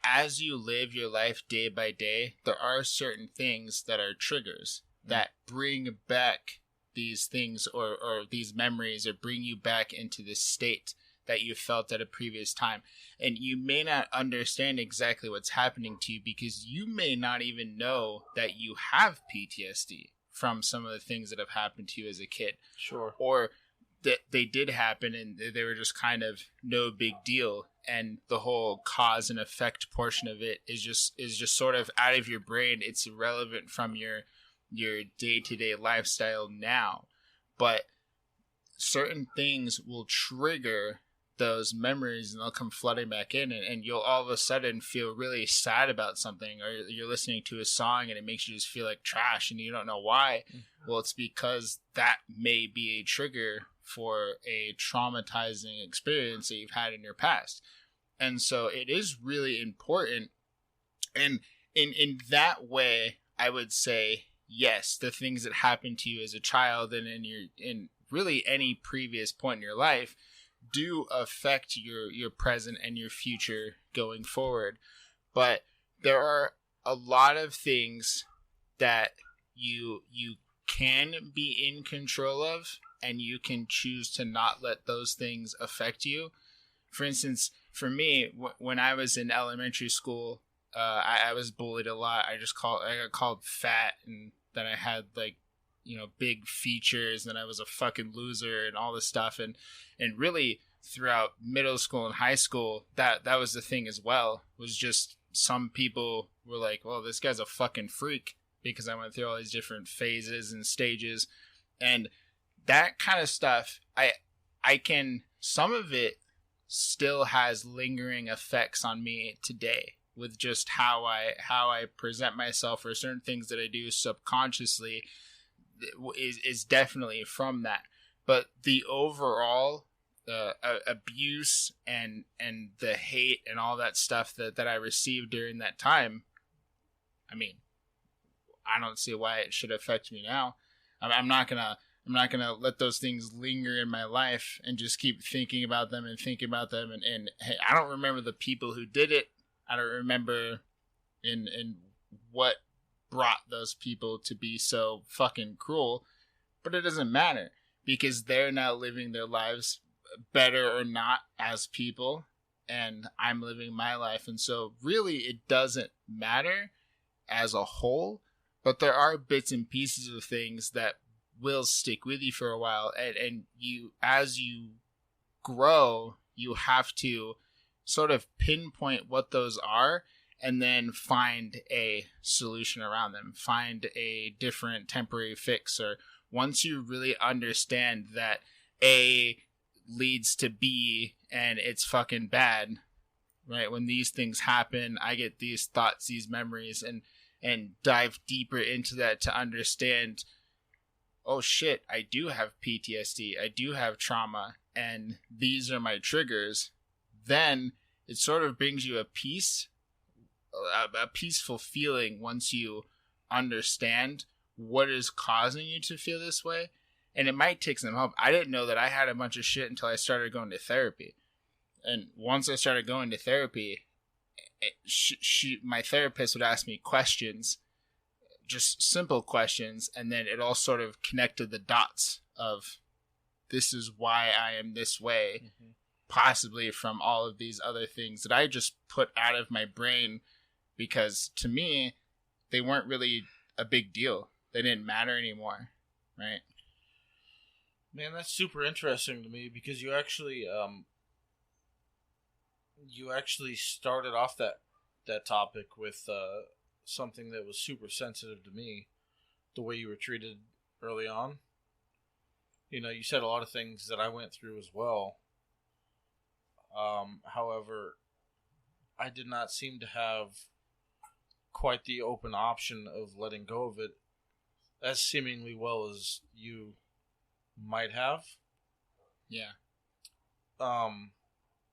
as you live your life day by day, there are certain things that are triggers that bring back these things or these memories or bring you back into this state that you felt at a previous time. And you may not understand exactly what's happening to you because you may not even know that you have PTSD from some of the things that have happened to you as a kid. Sure. Or that they did happen and they were just kind of no big deal. And the whole cause and effect portion of it is just sort of out of your brain. It's irrelevant from your day-to-day lifestyle now. But certain things will trigger those memories and they'll come flooding back in and you'll all of a sudden feel really sad about something, or you're listening to a song and it makes you just feel like trash and you don't know why. Well, it's because that may be a trigger for a traumatizing experience that you've had in your past. And so it is really important. And in that way, I would say, yes, the things that happened to you as a child and in really any previous point in your life do affect your present and your future going forward. But there are a lot of things that you can be in control of, and you can choose to not let those things affect you. For instance, for me, when I was in elementary school, I was bullied a lot. I got called fat, and then I had like, you know, big features, and I was a fucking loser and all this stuff. And really throughout middle school and high school, that was the thing as well, was just some people were like, well, this guy's a fucking freak, because I went through all these different phases and stages. And that kind of stuff, I can, some of it still has lingering effects on me today with just how I present myself, or certain things that I do subconsciously is definitely from that. But the overall abuse and the hate and all that stuff that I received during that time, I mean, I don't see why it should affect me now. I'm not gonna let those things linger in my life and just keep thinking about them. And hey, I don't remember the people who did it. I don't remember in what brought those people to be so fucking cruel, but it doesn't matter, because they're now living their lives better or not as people, and I'm living my life. And so really it doesn't matter as a whole, but there are bits and pieces of things that will stick with you for a while, and you, as you grow, you have to sort of pinpoint what those are and then find a solution around them, find a different temporary fix. Or once you really understand that A leads to B and it's fucking bad, right? When these things happen, I get these thoughts, these memories, and dive deeper into that to understand, oh shit, I do have PTSD, I do have trauma, and these are my triggers. then it sort of brings you a peaceful feeling once you understand what is causing you to feel this way. And it might take some help. I didn't know that I had a bunch of shit until I started going to therapy. And once I started going to therapy, my therapist would ask me questions, just simple questions, and then it all sort of connected the dots of, this is why I am this way, possibly from all of these other things that I just put out of my brain because, to me, they weren't really a big deal. They didn't matter anymore, right? Man, that's super interesting to me because you actually started off that topic with something that was super sensitive to me, the way you were treated early on. You know, you said a lot of things that I went through as well. However, I did not seem to have quite the open option of letting go of it as seemingly well as you might have. Yeah.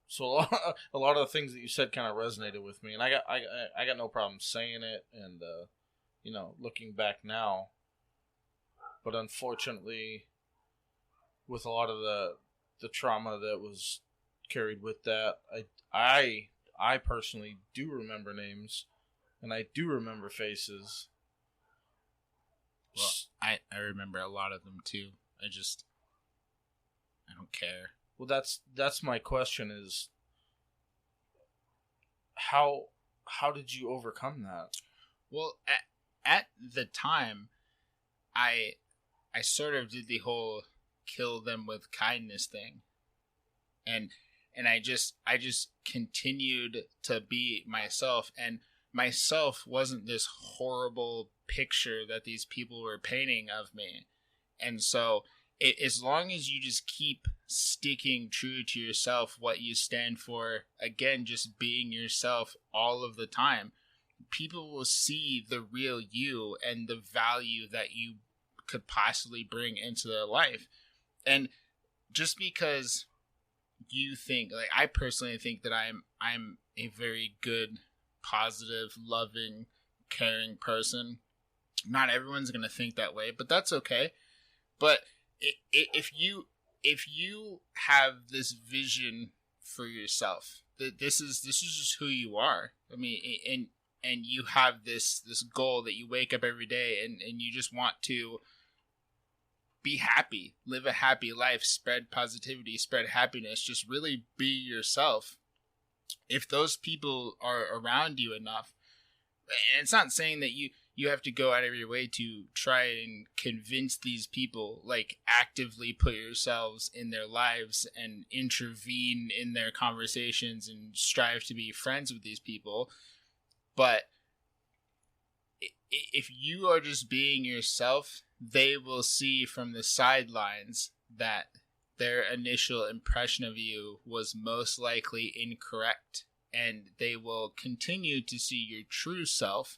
So a lot of the things that you said kind of resonated with me, and I got no problem saying it, and you know, looking back now. But unfortunately, with a lot of the trauma that was carried with that, I personally do remember names, and I do remember faces. Well, I remember a lot of them too. I don't care. Well, that's my question is, how did you overcome that? Well, at the time, I sort of did the whole kill them with kindness thing. And I just continued to be myself, and myself wasn't this horrible picture that these people were painting of me. And so as long as you just keep sticking true to yourself, what you stand for, again, just being yourself all of the time, people will see the real you and the value that you could possibly bring into their life. And just because you think, like, I personally think that I'm a very good, positive, loving, caring person. Not everyone's going to think that way, but that's okay. But if you have this vision for yourself, that this is just who you are. I mean, and you have this goal that you wake up every day and you just want to be happy, live a happy life, spread positivity, spread happiness, just really be yourself. If those people are around you enough, and it's not saying that you have to go out of your way to try and convince these people, like actively put yourselves in their lives and intervene in their conversations and strive to be friends with these people. But if you are just being yourself, they will see from the sidelines that their initial impression of you was most likely incorrect, and they will continue to see your true self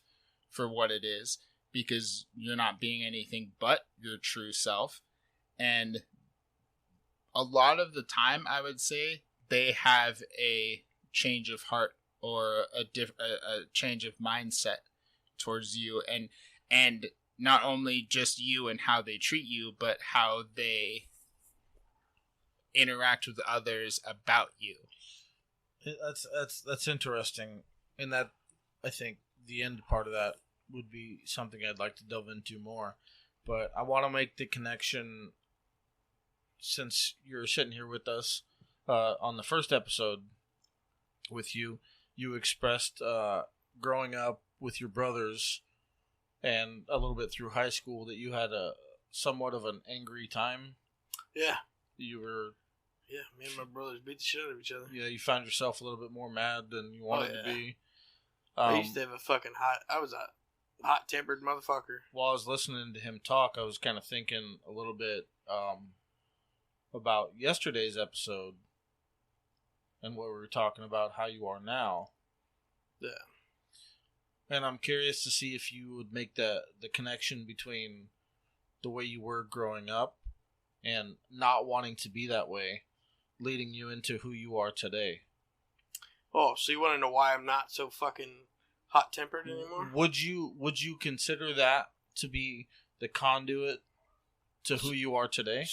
for what it is, because you're not being anything but your true self. And a lot of the time, I would say, they have a change of heart or a change of mindset towards you, and not only just you and how they treat you, but how they interact with others about you. That's interesting, and that, I think the end part of that would be something I'd like to delve into more. But I want to make the connection, since you're sitting here with us on the first episode with you. You expressed growing up with your brothers and a little bit through high school that you had a somewhat of an angry time. Yeah. You were... Yeah, me and my brothers beat the shit out of each other. Yeah, you found yourself a little bit more mad than you wanted to be. I used to have I was a hot-tempered motherfucker. While I was listening to him talk, I was kind of thinking a little bit about yesterday's episode and what we were talking about, how you are now. Yeah. And I'm curious to see if you would make the connection between the way you were growing up and not wanting to be that way, leading you into who you are today. Oh, so you want to know why I'm not so fucking hot-tempered anymore? Would you consider that to be the conduit to who you are today?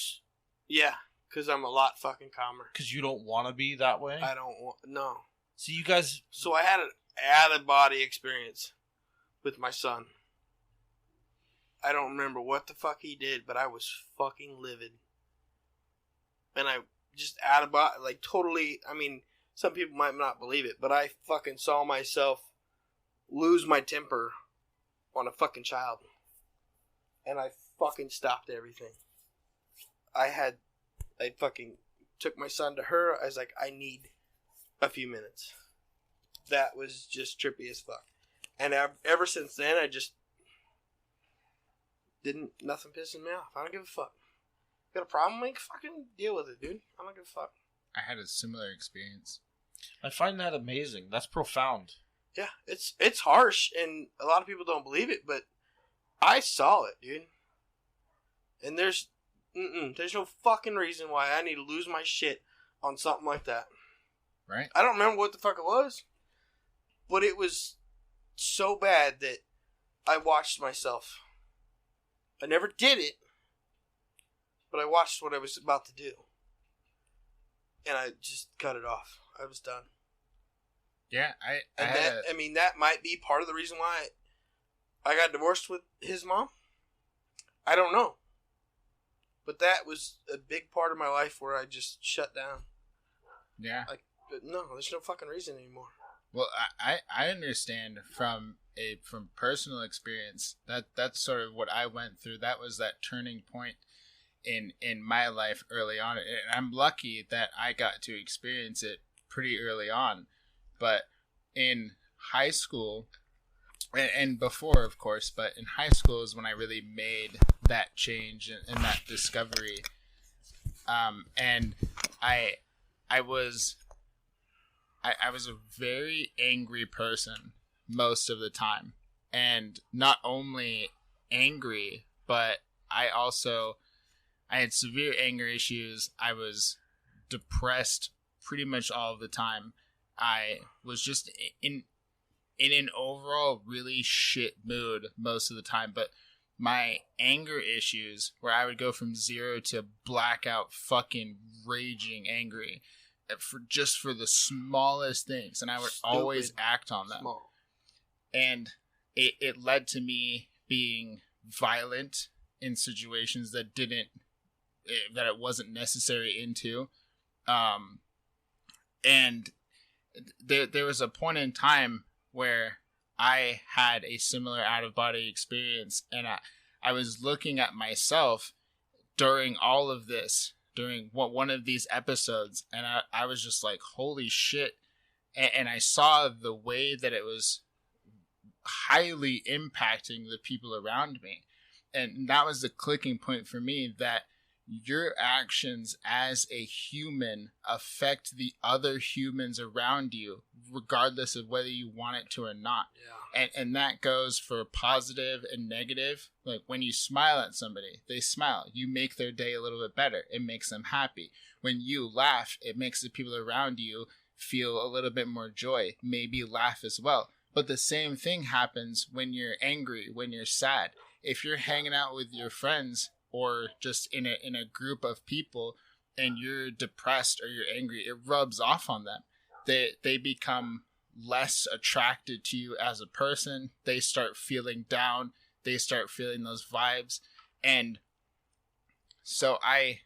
Yeah, because I'm a lot fucking calmer. Because you don't want to be that way? I don't want... No. So you guys... So I had an out-of-body experience with my son. I don't remember what the fuck he did, but I was fucking livid. And I just out-of-body... Like, totally... I mean, some people might not believe it, but I fucking saw myself lose my temper on a fucking child. And I fucking stopped everything. I fucking took my son to her. I was like, I need a few minutes. That was just trippy as fuck. And ever since then, I just nothing pissing me off. I don't give a fuck. Got a problem? Like, fucking deal with it, dude. I don't give a fuck. I had a similar experience. I find that amazing. That's profound. Yeah, it's harsh, and a lot of people don't believe it, but I saw it, dude. And there's no fucking reason why I need to lose my shit on something like that. Right? I don't remember what the fuck it was, but it was so bad that I watched myself. I never did it, but I watched what I was about to do. And I just cut it off. I was done. Yeah, I mean, that might be part of the reason why I got divorced with his mom. I don't know. But that was a big part of my life where I just shut down. Yeah. Like, no, there's no fucking reason anymore. Well, I understand from personal experience that's sort of what I went through. That was that turning point in my life early on. And I'm lucky that I got to experience it pretty early on. But in high school, and before, of course, but in high school is when I really made that change and that discovery. And I was a very angry person most of the time. And not only angry, but I had severe anger issues. I was depressed pretty much all of the time. I was just in an overall really shit mood most of the time. But my anger issues, where I would go from 0 to blackout fucking raging angry for the smallest things, and I would always act on them. Small. And it led to me being violent in situations that it wasn't necessary into. And there was a point in time where I had a similar out-of-body experience, and I was looking at myself during all of this, during one of these episodes, and I was just like, holy shit. And I saw the way that it was highly impacting the people around me. And that was the clicking point for me, that your actions as a human affect the other humans around you, regardless of whether you want it to or not. Yeah. And that goes for positive and negative. Like, when you smile at somebody, they smile. You make their day a little bit better. It makes them happy. When you laugh, it makes the people around you feel a little bit more joy, maybe laugh as well. But the same thing happens when you're angry, when you're sad. If you're hanging out with your friends, or just in a group of people, and you're depressed or you're angry, it rubs off on them. They become less attracted to you as a person. They start feeling down. They start feeling those vibes. And so I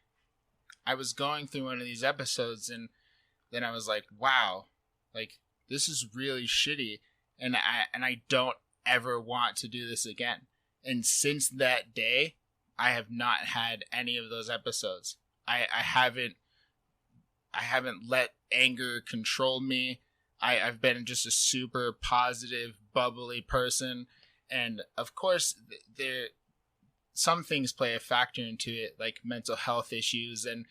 was going through one of these episodes, and then I was like, wow, like, this is really shitty, and I don't ever want to do this again. And since that day, I have not had any of those episodes. I haven't let anger control me. I've been just a super positive, bubbly person. And of course, some things play a factor into it, like mental health issues and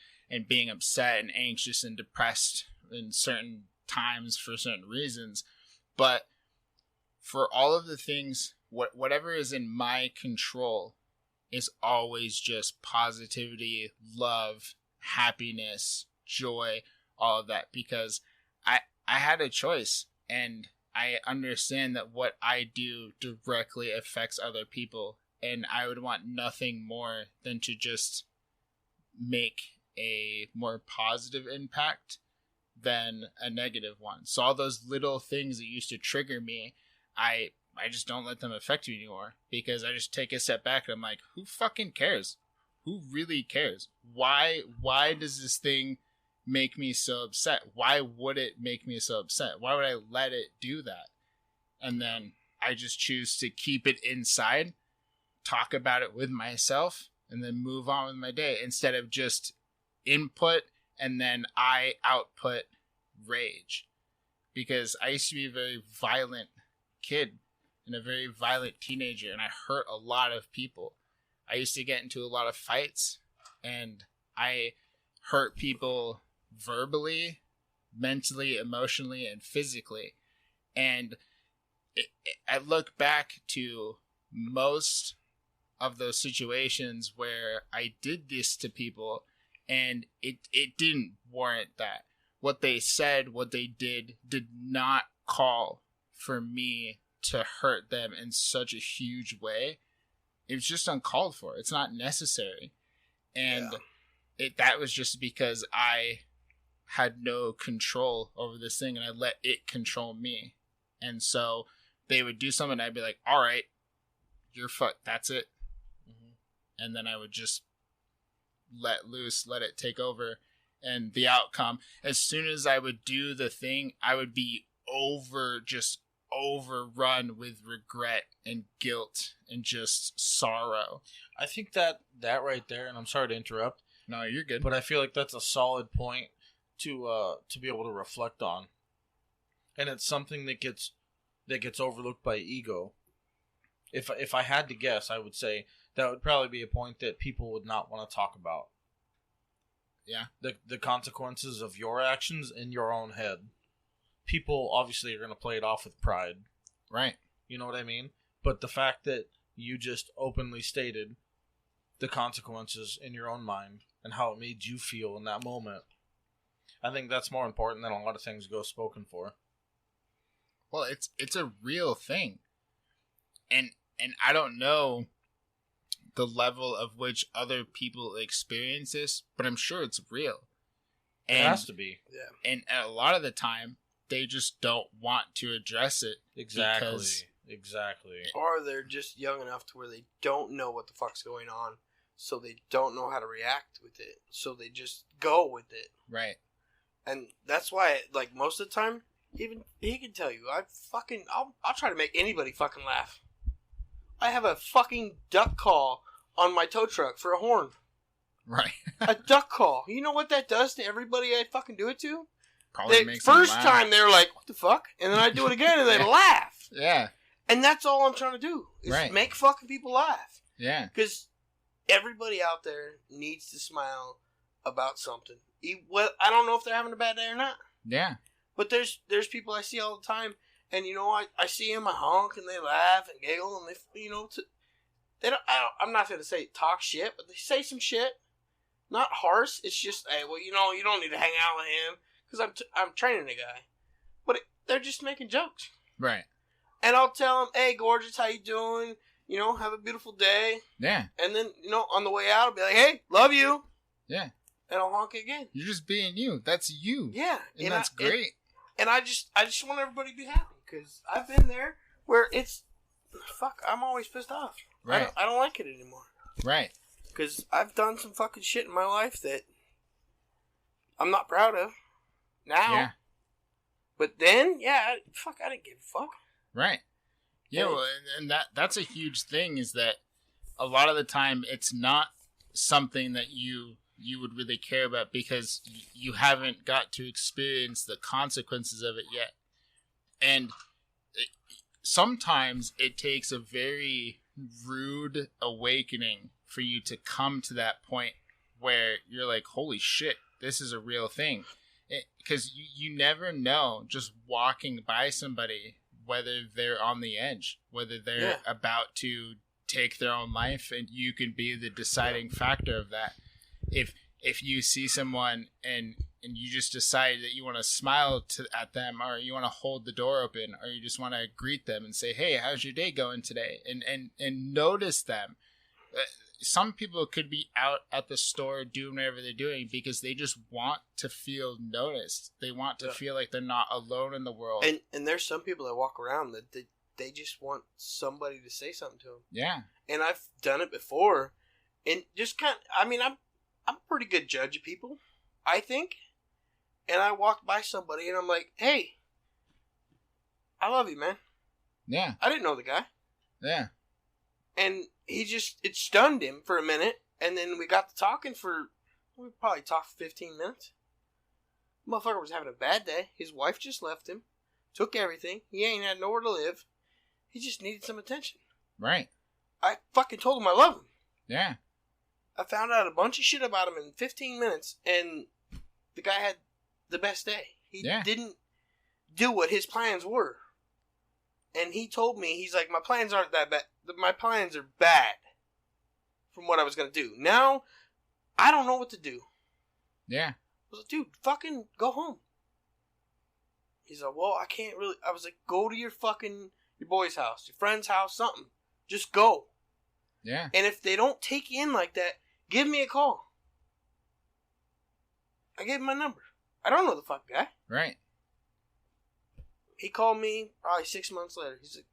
being upset and anxious and depressed in certain times for certain reasons. But for all of the things, whatever is in my control is always just positivity, love, happiness, joy, all of that. Because I had a choice, and I understand that what I do directly affects other people, and I would want nothing more than to just make a more positive impact than a negative one. So all those little things that used to trigger me, I just don't let them affect me anymore, because I just take a step back and I'm like, who fucking cares? Who really cares? Why does this thing make me so upset? Why would it make me so upset? Why would I let it do that? And then I just choose to keep it inside, talk about it with myself, and then move on with my day, instead of just input and then I output rage. Because I used to be a very violent kid and a very violent teenager, and I hurt a lot of people. I used to get into a lot of fights, and I hurt people verbally, mentally, emotionally, and physically. And I look back to most of those situations where I did this to people, and it didn't warrant that. What they said, what they did not call for me to hurt them in such a huge way. It was just uncalled for. It's not necessary. And that was just because I had no control over this thing, and I let it control me. And so they would do something, and I'd be like, all right, you're fucked. That's it. Mm-hmm. And then I would just let loose, let it take over. And the outcome, as soon as I would do the thing, I would be overrun with regret and guilt and just sorrow. I think that right there, and I'm sorry to interrupt. No, you're good. But I feel like that's a solid point to be able to reflect on. And it's something that gets overlooked by ego. If I had to guess, I would say that would probably be a point that people would not want to talk about. Yeah. The consequences of your actions in your own head. People obviously are going to play it off with pride. Right. You know what I mean? But the fact that you just openly stated the consequences in your own mind and how it made you feel in that moment, I think that's more important than a lot of things go spoken for. Well, it's a real thing. And I don't know the level of which other people experience this, but I'm sure it's real. It has to be. Yeah. And a lot of the time, they just don't want to address it. Exactly. Or they're just young enough to where they don't know what the fuck's going on, so they don't know how to react with it, so they just go with it. Right. And that's why, like, most of the time, even he can tell you, I'll try to make anybody fucking laugh. I have a fucking duck call on my tow truck for a horn. Right. A duck call. You know what that does to everybody I fucking do it to? Probably The makes them first laugh. time they're like, what the fuck? And then I do it again and they laugh. Yeah. And that's all I'm trying to do. Is Right. make fucking people laugh. Yeah. Because everybody out there needs to smile about something. Well, I don't know if they're having a bad day or not. Yeah. But there's people I see all the time, and I see them, I honk, and they laugh and giggle, and they I'm not gonna say talk shit, but they say some shit, not harsh. It's just, hey, well, you don't need to hang out with him because I'm training a guy, but they're just making jokes. Right. And I'll tell them, hey, gorgeous, how you doing? Have a beautiful day. Yeah. And then on the way out, I'll be like, hey, love you. Yeah. And I'll honk again. You're just being you. That's you. Yeah. And that's great. And I just want everybody to be happy, because I've been there where I'm always pissed off. Right. I don't like it anymore. Right. Because I've done some fucking shit in my life that I'm not proud of now. Yeah. But then, I didn't give a fuck. Right. Yeah, well, and that's a huge thing, is that a lot of the time it's not something that you would really care about, because you haven't got to experience the consequences of it yet. And sometimes it takes a very rude awakening for you to come to that point where you're like, holy shit, this is a real thing. Because you never know, just walking by somebody, whether they're on the edge, whether they're about to take their own life, and you can be the deciding factor of that. if you see someone and you just decide that you want to smile at them, or you want to hold the door open, or you just want to greet them and say, hey, how's your day going today? And notice them. Some people could be out at the store doing whatever they're doing because they just want to feel noticed. They want to feel like they're not alone in the world. And there's some people that walk around that they just want somebody to say something to them. Yeah. And I've done it before. And just kind of, I mean, I'm a pretty good judge of people, I think. And I walked by somebody and I'm like, hey, I love you, man. Yeah. I didn't know the guy. Yeah. And it stunned him for a minute. And then we got to talking we probably talked for 15 minutes. Motherfucker was having a bad day. His wife just left him. Took everything. He ain't had nowhere to live. He just needed some attention. Right. I fucking told him I love him. Yeah. I found out a bunch of shit about him in 15 minutes. And the guy had the best day. He didn't do what his plans were. And he told me, he's like, my plans aren't that bad. My plans are bad from what I was going to do. Now, I don't know what to do. Yeah. I was like, dude, fucking go home. He's like, well, I can't really. I was like, go to your boy's house, your friend's house, something. Just go. Yeah. And if they don't take you in like that, give me a call. I gave him my number. I don't know the fucking guy. Right. He called me probably 6 months later. He's like,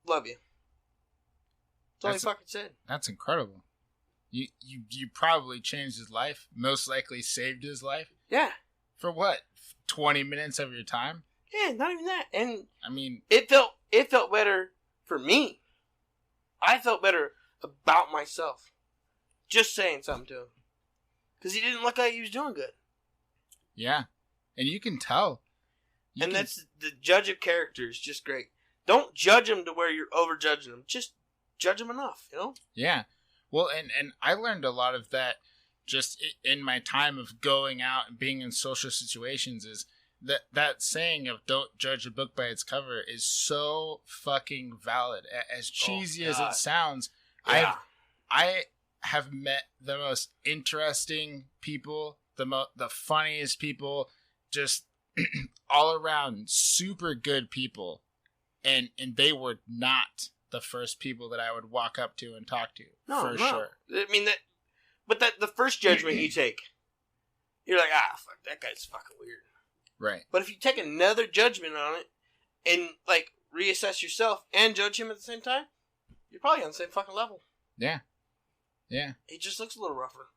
love you. That's all he fucking said. That's incredible. You probably changed his life. Most likely saved his life. Yeah. For what? 20 minutes of your time? Yeah, not even that. And I mean, it felt better for me. I felt better about myself. Just saying something to him. Because he didn't look like he was doing good. Yeah. And you can tell. That's the judge of character is just great. Don't judge them to where you're overjudging them. Just judge them enough, you know? Yeah. Well, and I learned a lot of that just in my time of going out and being in social situations is that saying of don't judge a book by its cover is so fucking valid. As cheesy as it sounds, yeah. I have met the most interesting people, the funniest people, just all around super good people, and they were not the first people that I would walk up to and talk to. No. Sure. I mean but the first judgment you take, you're like, fuck, that guy's fucking weird. Right. But if you take another judgment on it and like reassess yourself and judge him at the same time, you're probably on the same fucking level. Yeah. Yeah. He just looks a little rougher.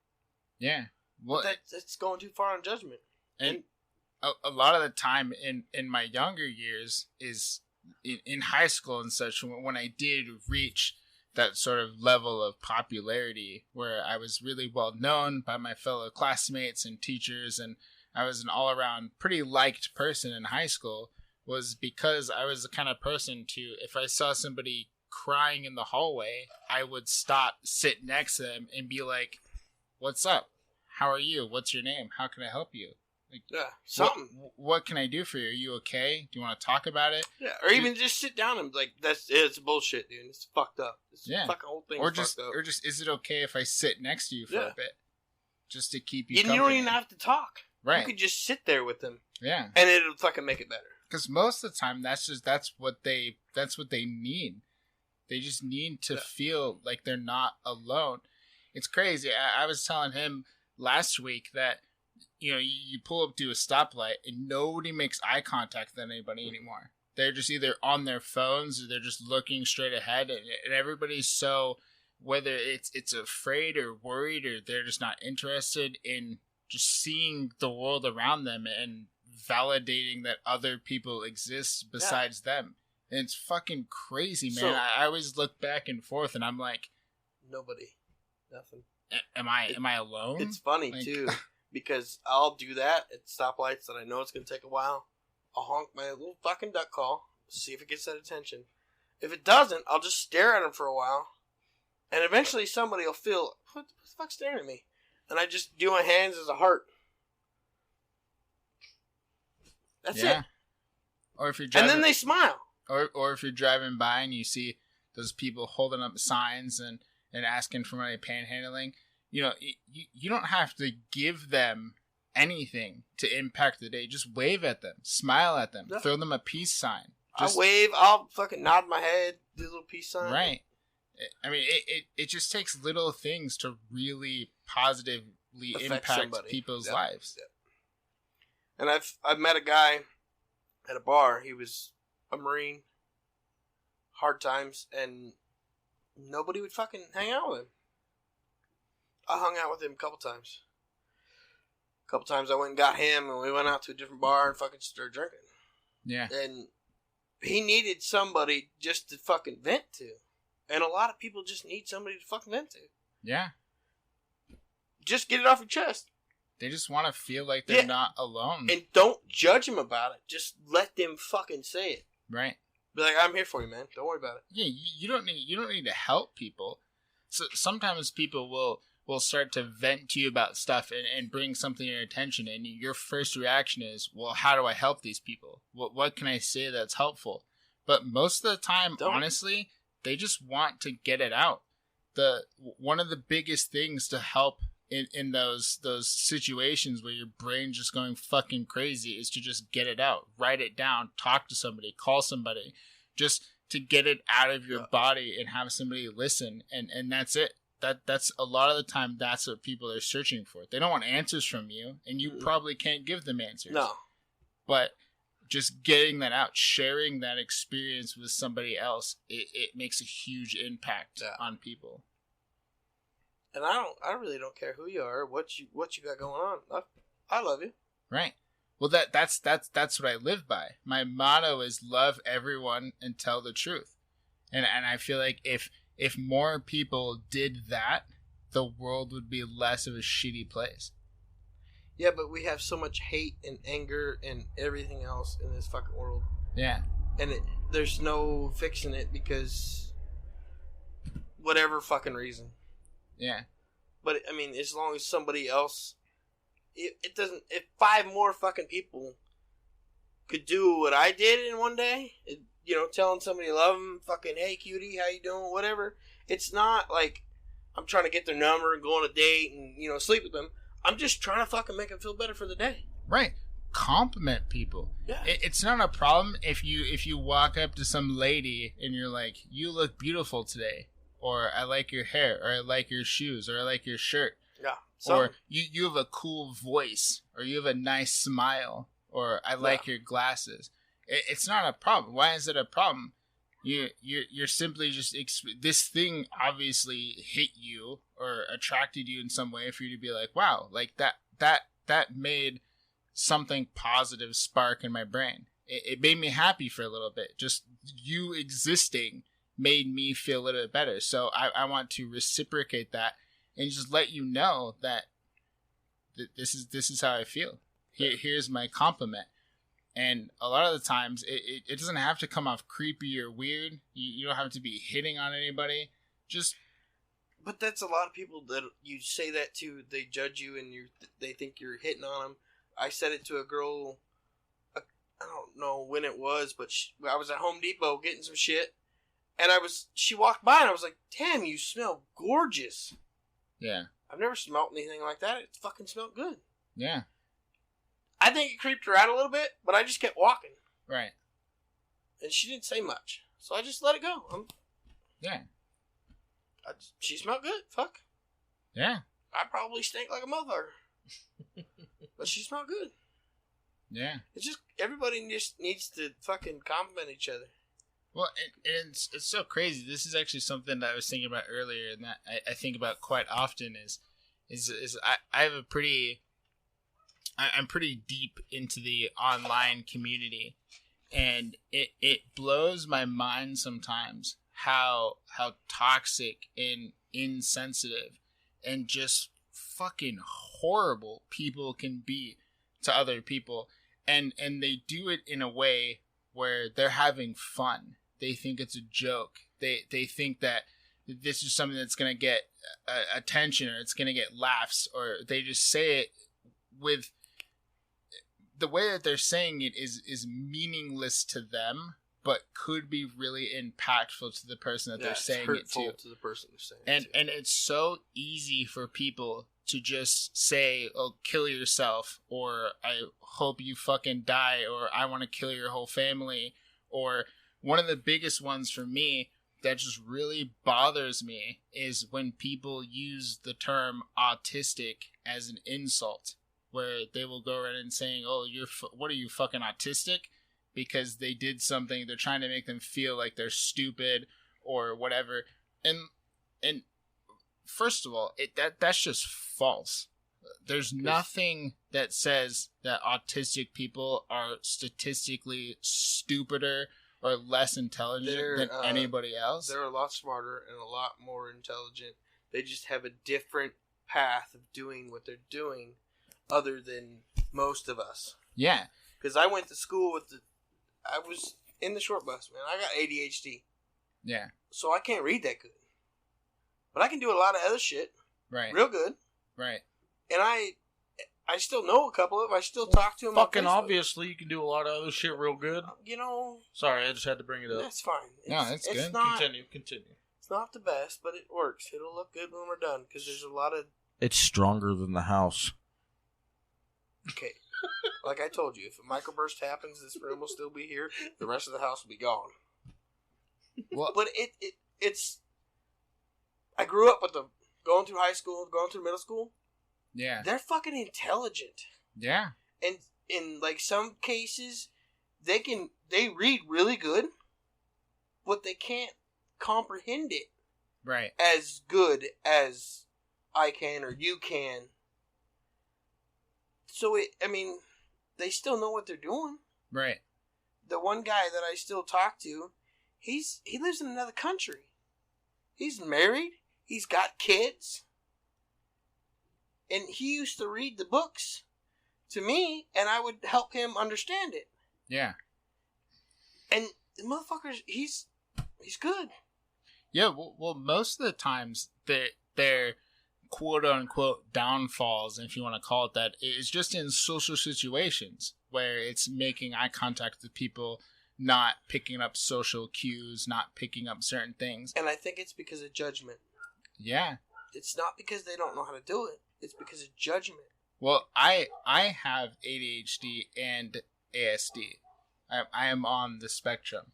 Yeah. Well, that's going too far on judgment. And a lot of the time in my younger years is in high school and such, when I did reach that sort of level of popularity where I was really well known by my fellow classmates and teachers, and I was an all-around pretty liked person in high school, was because I was the kind of person if I saw somebody crying in the hallway, I would stop, sit next to them, and be like, what's up? How are you? What's your name? How can I help you? Like, yeah, something. What can I do for you? Are you okay? Do you want to talk about it? Yeah, or even just sit down and be like, it's bullshit, dude. It's fucked up. This fucking whole thing fucked up. Or just, is it okay if I sit next to you for a bit? Just to keep you company. You don't even have to talk. Right. You could just sit there with them. Yeah. And it'll fucking make it better. Because most of the time, that's what they need. They just need to feel like they're not alone. It's crazy. I was telling him last week that, you pull up to a stoplight and nobody makes eye contact with anybody anymore. They're just either on their phones or they're just looking straight ahead, and everybody's so, whether it's afraid or worried or they're just not interested in just seeing the world around them and validating that other people exist besides them. And it's fucking crazy, man. So, I always look back and forth and I'm like, nobody, nothing. Am I alone? It's funny too. Because I'll do that at stoplights that I know it's going to take a while. I'll honk my little fucking duck call, see if it gets that attention. If it doesn't, I'll just stare at him for a while. And eventually somebody will feel, what the fuck's staring at me? And I just do my hands as a heart. That's it. Or if you're driving, and then they smile. Or if you're driving by and you see those people holding up signs and asking for money panhandling, you don't have to give them anything to impact the day. Just wave at them, smile at them, throw them a peace sign. I'll wave, I'll fucking nod my head, do a little peace sign. Right. I mean, it just takes little things to really positively impact people's lives. Yeah. And I've met a guy at a bar. He was a Marine, hard times, and nobody would fucking hang out with him. I hung out with him a couple times. A couple times I went and got him, and we went out to a different bar and fucking started drinking. Yeah. And he needed somebody just to fucking vent to. And a lot of people just need somebody to fucking vent to. Yeah. Just get it off your chest. They just want to feel like they're not alone. And don't judge them about it. Just let them fucking say it. Right. Be like, I'm here for you, man. Don't worry about it. Yeah, you don't need to help people. So sometimes people will start to vent to you about stuff and bring something to your attention, and your first reaction is, well, how do I help these people? What can I say that's helpful? But most of the time, honestly, they just want to get it out. One of the biggest things to help in those situations where your brain's just going fucking crazy is to just get it out. Write it down, talk to somebody, call somebody, just to get it out of your body and have somebody listen, and that's it. That's a lot of the time that's what people are searching for. They don't want answers from you, and you probably can't give them answers. No. But just getting that out, sharing that experience with somebody else, it makes a huge impact on people. And I really don't care who you are, what you got going on. I love you. Right. Well, that's what I live by. My motto is love everyone and tell the truth. And I feel like if more people did that, the world would be less of a shitty place. Yeah, but we have so much hate and anger and everything else in this fucking world. Yeah. And there's no fixing it because whatever fucking reason. Yeah. But, I mean, as long as somebody else... It doesn't... If 5 more fucking people could do what I did in one day, telling somebody you love them, fucking, hey, cutie, how you doing, whatever. It's not like I'm trying to get their number and go on a date and, sleep with them. I'm just trying to fucking make them feel better for the day. Right. Compliment people. Yeah. It's not a problem if you walk up to some lady and you're like, you look beautiful today. Or I like your hair. Or I like your shoes. Or I like your shirt. Yeah. Or you have a cool voice. Or you have a nice smile. Or I like your glasses. It's not a problem. Why is it a problem? You're simply just this thing obviously hit you or attracted you in some way for you to be like, wow, like that made something positive spark in my brain. It made me happy for a little bit. Just you existing made me feel a little bit better. So I want to reciprocate that and just let you know that this is how I feel. Here's my compliment. And a lot of the times, it doesn't have to come off creepy or weird. You don't have to be hitting on anybody. But that's a lot of people that you say that to. They judge you and they think you're hitting on them. I said it to a girl, I don't know when it was, but I was at Home Depot getting some shit. And she walked by and I was like, damn, you smell gorgeous. Yeah. I've never smelled anything like that. It fucking smelled good. Yeah. I think it creeped her out a little bit, but I just kept walking. Right. And she didn't say much. So I just let it go. Yeah. She smelled good. Fuck. Yeah. I probably stink like a motherfucker. But she smelled good. Yeah. It's just, everybody just needs to fucking compliment each other. Well, it's so crazy. This is actually something that I was thinking about earlier, and that I think about quite often is I have a pretty... I'm pretty deep into the online community, and it blows my mind sometimes how toxic and insensitive and just fucking horrible people can be to other people, and they do it in a way where they're having fun. They think it's a joke. They think that this is something that's going to get attention, or it's going to get laughs, or they just say it with... The way that they're saying it is meaningless to them, but could be really impactful to the person that they're saying it to the person they're saying and it to. And it's so easy for people to just say, oh, kill yourself, or I hope you fucking die, or I want to kill your whole family. Or one of the biggest ones for me that just really bothers me is when people use the term autistic as an insult, where they will go around and saying, oh, what are you, fucking autistic? Because they did something, they're trying to make them feel like they're stupid or whatever. And first of all, that's just false. There's nothing that says that autistic people are statistically stupider or less intelligent than anybody else. They're a lot smarter and a lot more intelligent. They just have a different path of doing what they're doing other than most of us. Yeah. Because I went to school I was in the short bus, man. I got ADHD. Yeah. So I can't read that good. But I can do a lot of other shit. Right. Real good. Right. And I still know a couple of them. I still talk to them. Fucking obviously, you can do a lot of other shit real good. You know. Sorry, I just had to bring it up. That's fine. It's good. Continue. It's not the best, but it works. It'll look good when we're done because there's a lot of. It's stronger than the house. Okay. Like I told you, if a microburst happens, this room will still be here. The rest of the house will be gone. Well, but it's. I grew up with them going through high school, going through middle school. Yeah. They're fucking intelligent. Yeah. And in like some cases, they read really good, but they can't comprehend it. Right. As good as I can or you can. So they still know what they're doing. Right. The one guy that I still talk to, he lives in another country. He's married. He's got kids. And he used to read the books to me, and I would help him understand it. Yeah. And the motherfuckers, he's good. Yeah, well, most of the times, their quote-unquote downfalls, if you want to call it that, is just in social situations where it's making eye contact with people, not picking up social cues, not picking up certain things. And I think it's because of judgment. Yeah. It's not because they don't know how to do it. It's because of judgment. Well, I have ADHD and ASD. I am on the spectrum.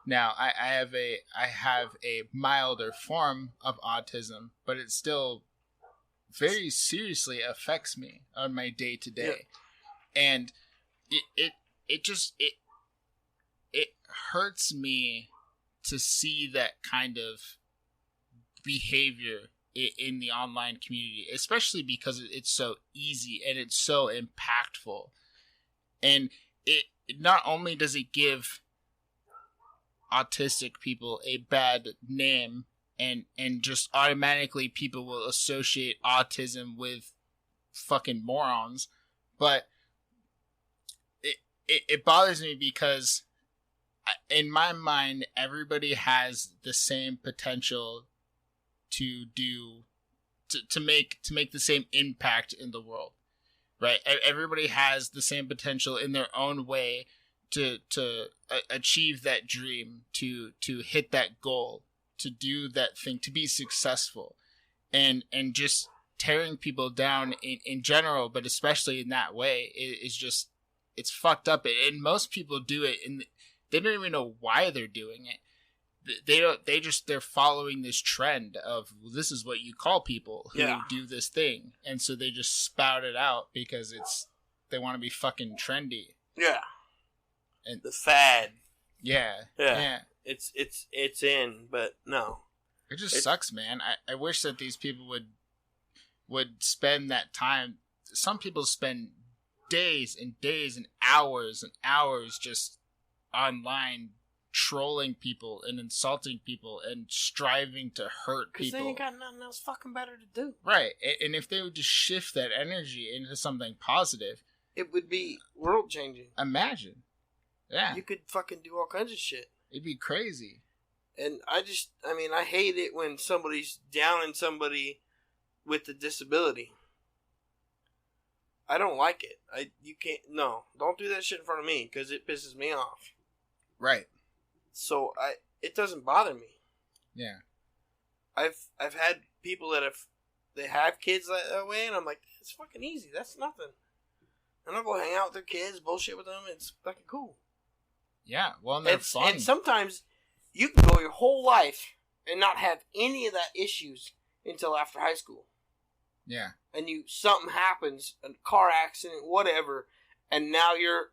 Now, I have a milder form of autism, but it still very seriously affects me on my day to day. And it hurts me to see that kind of behavior in the online community, especially because it's so easy and it's so impactful. And it not only does it give autistic people a bad name, and just automatically people will associate autism with fucking morons, but it bothers me because in my mind everybody has the same potential to make the same impact in the world, right? Everybody has the same potential in their own way to achieve that dream, to hit that goal, to do that thing, to be successful, and just tearing people down in general, but especially in that way is just, it's fucked up. And most people do it and they don't even know why they're doing it. They're following this trend of, well, this is what you call people who do this thing. And so they just spout it out because they want to be fucking trendy. Yeah. And the fad. Yeah. It's in, but no. It just sucks, man. I wish that these people would spend that time. Some people spend days and days and hours just online trolling people and insulting people and striving to hurt people. Because they ain't got nothing else fucking better to do. Right. And if they would just shift that energy into something positive, it would be world changing. Imagine. Yeah. You could fucking do all kinds of shit. It'd be crazy. And I hate it when somebody's downing somebody with a disability. I don't like it. Don't do that shit in front of me because it pisses me off. Right. So it doesn't bother me. Yeah. I've had people that have kids that way, and I'm like, it's fucking easy. That's nothing. And I'll go hang out with their kids, bullshit with them. It's fucking cool. Yeah, well, and they're fun. And sometimes you can go your whole life and not have any of that issues until after high school. Yeah. And something happens, a car accident, whatever, and now you're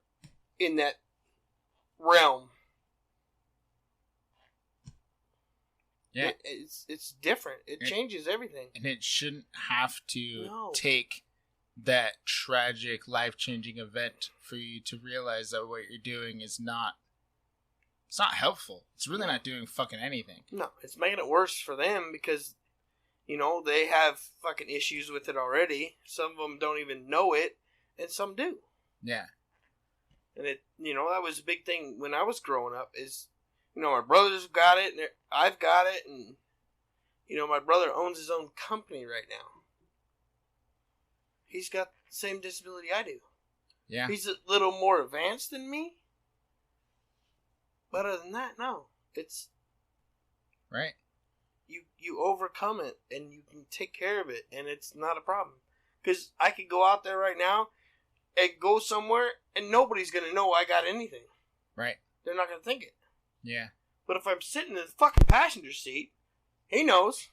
in that realm. Yeah. It's different. It changes everything. And it shouldn't have to take that tragic, life-changing event for you to realize that what you're doing is not... It's not helpful. It's really not doing fucking anything. No, it's making it worse for them because, they have fucking issues with it already. Some of them don't even know it, and some do. Yeah. And that was a big thing when I was growing up is, my brothers got it, and I've got it, and, my brother owns his own company right now. He's got the same disability I do. Yeah. He's a little more advanced than me. But other than that, no. It's... Right. You overcome it, and you can take care of it, and it's not a problem. Because I could go out there right now and go somewhere, and nobody's going to know I got anything. Right. They're not going to think it. Yeah. But if I'm sitting in the fucking passenger seat, he knows.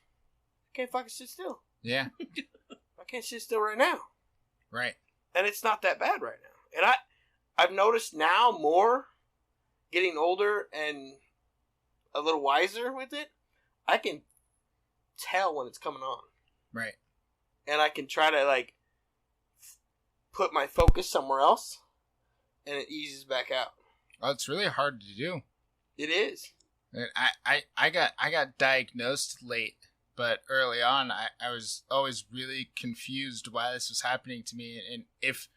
I can't fucking sit still. Yeah. I can't sit still right now. Right. And it's not that bad right now. And I've noticed now more, getting older and a little wiser with it, I can tell when it's coming on. Right. And I can try to, put my focus somewhere else, and it eases back out. Well, it's really hard to do. It is. And I got diagnosed late, but early on, I was always really confused why this was happening to me, and if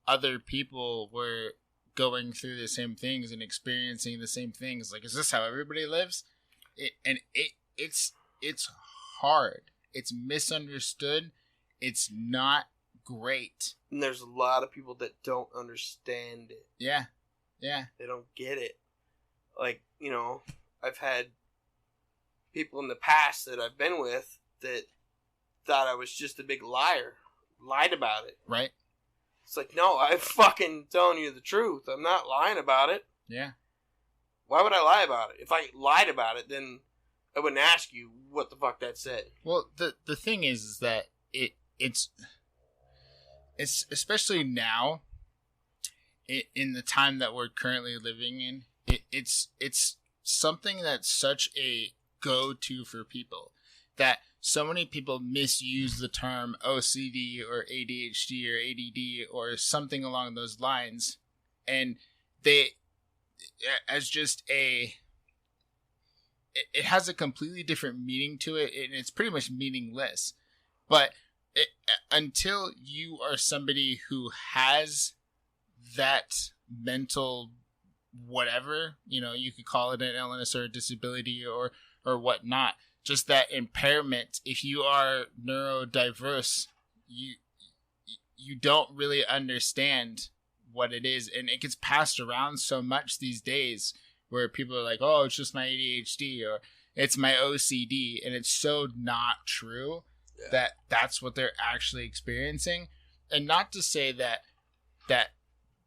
other people were going through the same things and experiencing the same things. Like, is this how everybody lives? It's hard. It's misunderstood. It's not great. And there's a lot of people that don't understand it. Yeah. Yeah. They don't get it. Like, I've had people in the past that I've been with that thought I was just a big liar. Lied about it. Right. It's like, no, I'm fucking telling you the truth. I'm not lying about it. Yeah. Why would I lie about it? If I lied about it, then I wouldn't ask you what the fuck that said. Well, the thing is that it's especially now, in the time that we're currently living in, it's something that's such a go-to for people that so many people misuse the term OCD or ADHD or ADD or something along those lines, and they, as just it has a completely different meaning to it, and it's pretty much meaningless. But until you are somebody who has that mental whatever, you could call it an illness or a disability or whatnot, just that impairment, if you are neurodiverse, you don't really understand what it is, and it gets passed around so much these days where people are like, oh, it's just my ADHD or it's my OCD, and it's so not true. Yeah. That's what they're actually experiencing. And not to say that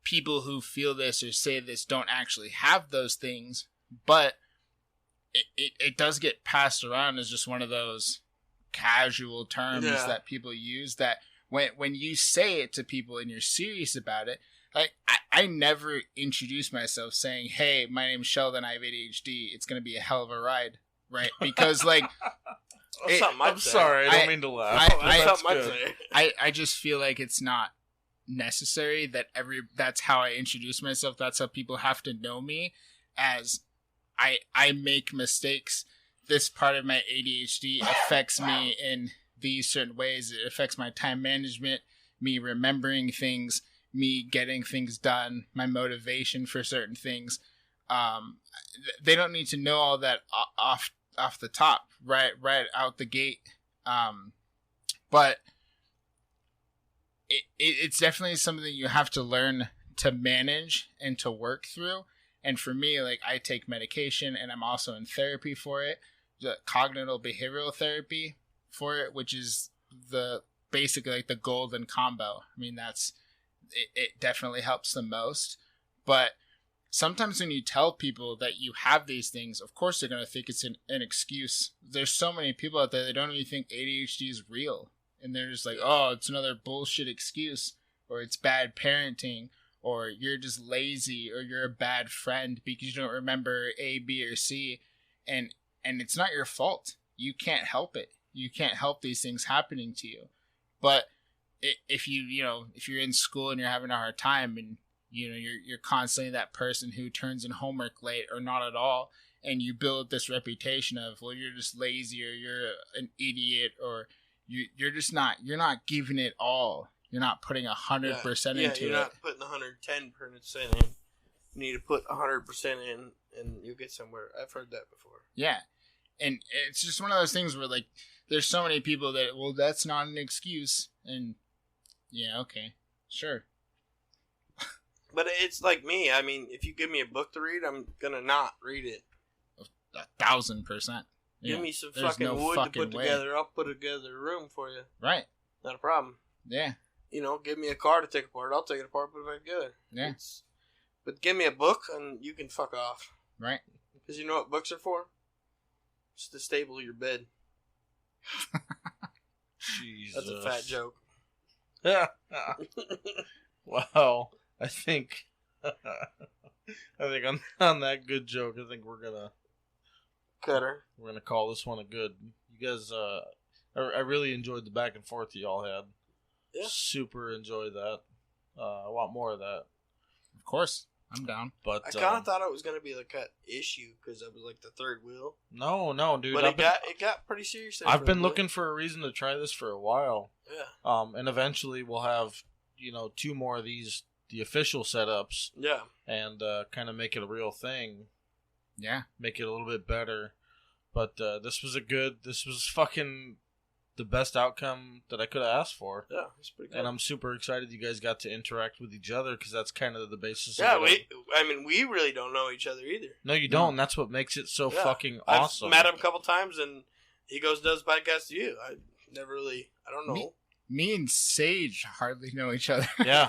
people who feel this or say this don't actually have those things, but it does get passed around as just one of those casual terms that people use, that when you say it to people and you're serious about it, like I never introduce myself saying, hey, my name's Sheldon, I have ADHD, it's going to be a hell of a ride, right? Because I'm sorry, I don't mean to laugh. I just feel like it's not necessary that's how I introduce myself. That's how people have to know me, as I make mistakes. This part of my ADHD affects me in these certain ways. It affects my time management, me remembering things, me getting things done, my motivation for certain things. They don't need to know all that off the top, right out the gate. But it's definitely something that you have to learn to manage and to work through. And for me, like, I take medication, and I'm also in therapy for it, the cognitive behavioral therapy for it, which is basically like the golden combo. I mean, it definitely helps the most. But sometimes when you tell people that you have these things, of course they're going to think it's an excuse. There's so many people out there that don't even think ADHD is real. And they're just like, oh, it's another bullshit excuse, or it's bad parenting, or you're just lazy, or you're a bad friend because you don't remember A, B, or C. And it's not your fault. You can't help it. You can't help these things happening to you. But if you're in school and you're having a hard time, and you're constantly that person who turns in homework late or not at all, and you build this reputation of, well, you're just lazy, or you're an idiot, or you're not giving it all. You're not putting 100% into it. You're not putting 110% in. You need to put 100% in, and you'll get somewhere. I've heard that before. Yeah, and it's just one of those things where, like, there's so many people that, well, that's not an excuse, and yeah, okay, sure. But it's like me. I mean, if you give me a book to read, I'm gonna not read it. 1,000%. Yeah. Give me some fucking wood to put together. I'll put together a room for you. Right. Not a problem. Yeah. Give me a car to take apart. I'll take it apart, put it back together. Yeah. But give me a book, and you can fuck off. Right. Because you know what books are for? It's to stable your bed. Jesus. That's a fat joke. Wow. I think on that good joke, I think we're gonna cut her. We're gonna call this one a good. You guys, I really enjoyed the back and forth you all had. Yeah. Super enjoyed that. I want more of that. Of course, I'm down. But I kind of thought it was gonna be like an issue because it was like the third wheel. No, dude. But it got pretty serious. I've been looking for a reason to try this for a while. Yeah. And eventually we'll have 2 more of these. The official setups, yeah, and kind of make it a real thing, make it a little bit better. But this was fucking the best outcome that I could have asked for. Yeah, it's pretty good. And I'm super excited you guys got to interact with each other because that's kind of the basis. Yeah, of it. we really don't know each other either. No, you don't. That's what makes it so fucking awesome. I've met him a couple times, and he does podcasts to you. I don't know. Me and Sage hardly know each other. Yeah.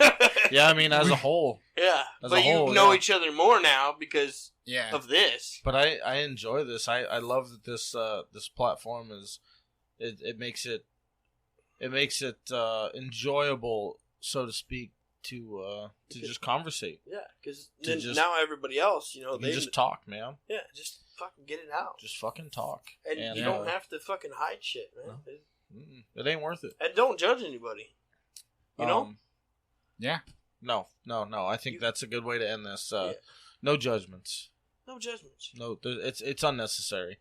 Yeah, I mean, as a whole. Yeah. But you know each other more now because of this. But I enjoy this. I love that this platform is, it makes it enjoyable, so to speak, to just conversate. Yeah, because now everybody else, they just talk, man. Yeah, just fucking get it out. Just fucking talk. And you don't have to fucking hide shit, man. No. It ain't worth it. And don't judge anybody. You know? Yeah. No. I think that's a good way to end this. No judgments. No judgments. No, it's unnecessary.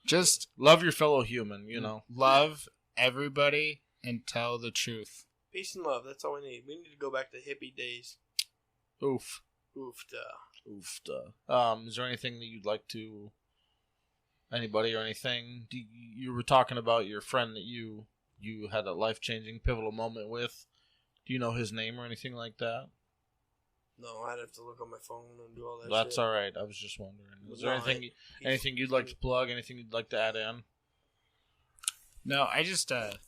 Just love your fellow human, Love everybody and tell the truth. Peace and love. That's all we need. We need to go back to hippie days. Oof. Oofta. Is there anything that you'd like to... Anybody or anything? You were talking about your friend that you had a life-changing, pivotal moment with. Do you know his name or anything like that? No, I'd have to look on my phone and do all that. That's all right. I was just wondering. Is there anything you'd like to plug? Anything you'd like to add in? No, I just I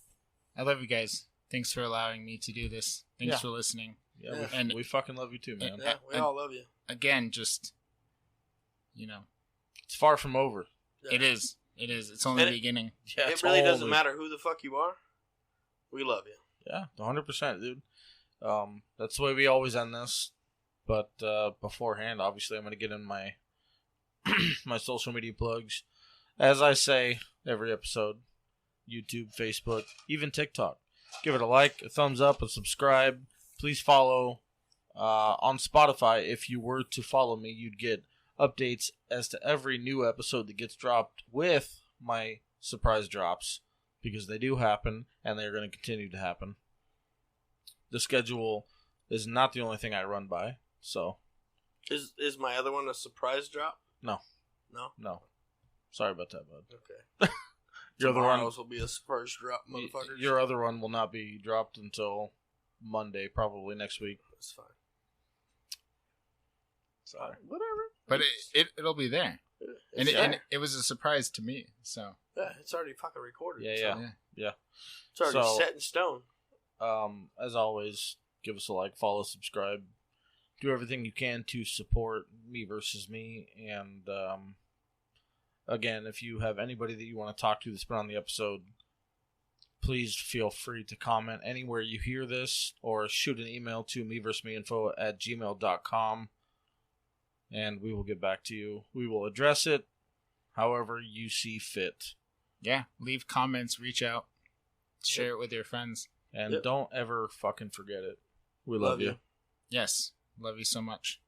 love you guys. Thanks for allowing me to do this. Thanks for listening. Yeah, we fucking love you too, man. Yeah, we all love you. Again, just it's far from over. Yeah. It is. It's only the beginning. Yeah, it really doesn't matter who the fuck you are. We love you. Yeah, 100%, dude. That's the way we always end this. But beforehand, obviously, I'm going to get in my my social media plugs. As I say every episode, YouTube, Facebook, even TikTok. Give it a like, a thumbs up, a subscribe. Please follow on Spotify. If you were to follow me, you'd get updates as to every new episode that gets dropped with my surprise drops, because they do happen and they're going to continue to happen. The schedule is not the only thing I run by, so. Is my other one a surprise drop? No. Sorry about that, bud. Okay. Your other one will be a surprise drop, motherfuckers. Your other one will not be dropped until Monday, probably next week. That's fine. Sorry. Whatever. But it'll be there. And it was a surprise to me. So yeah, it's already fucking recorded. Yeah. It's already set in stone. As always, give us a like, follow, subscribe, do everything you can to support Me Versus Me. And again, if you have anybody that you want to talk to that's been on the episode, please feel free to comment anywhere you hear this, or shoot an email to meversusmeinfo@gmail.com, and we will get back to you. We will address it however you see fit. Yeah, leave comments, reach out, share it with your friends. And don't ever fucking forget it. We love you. Yes, love you so much.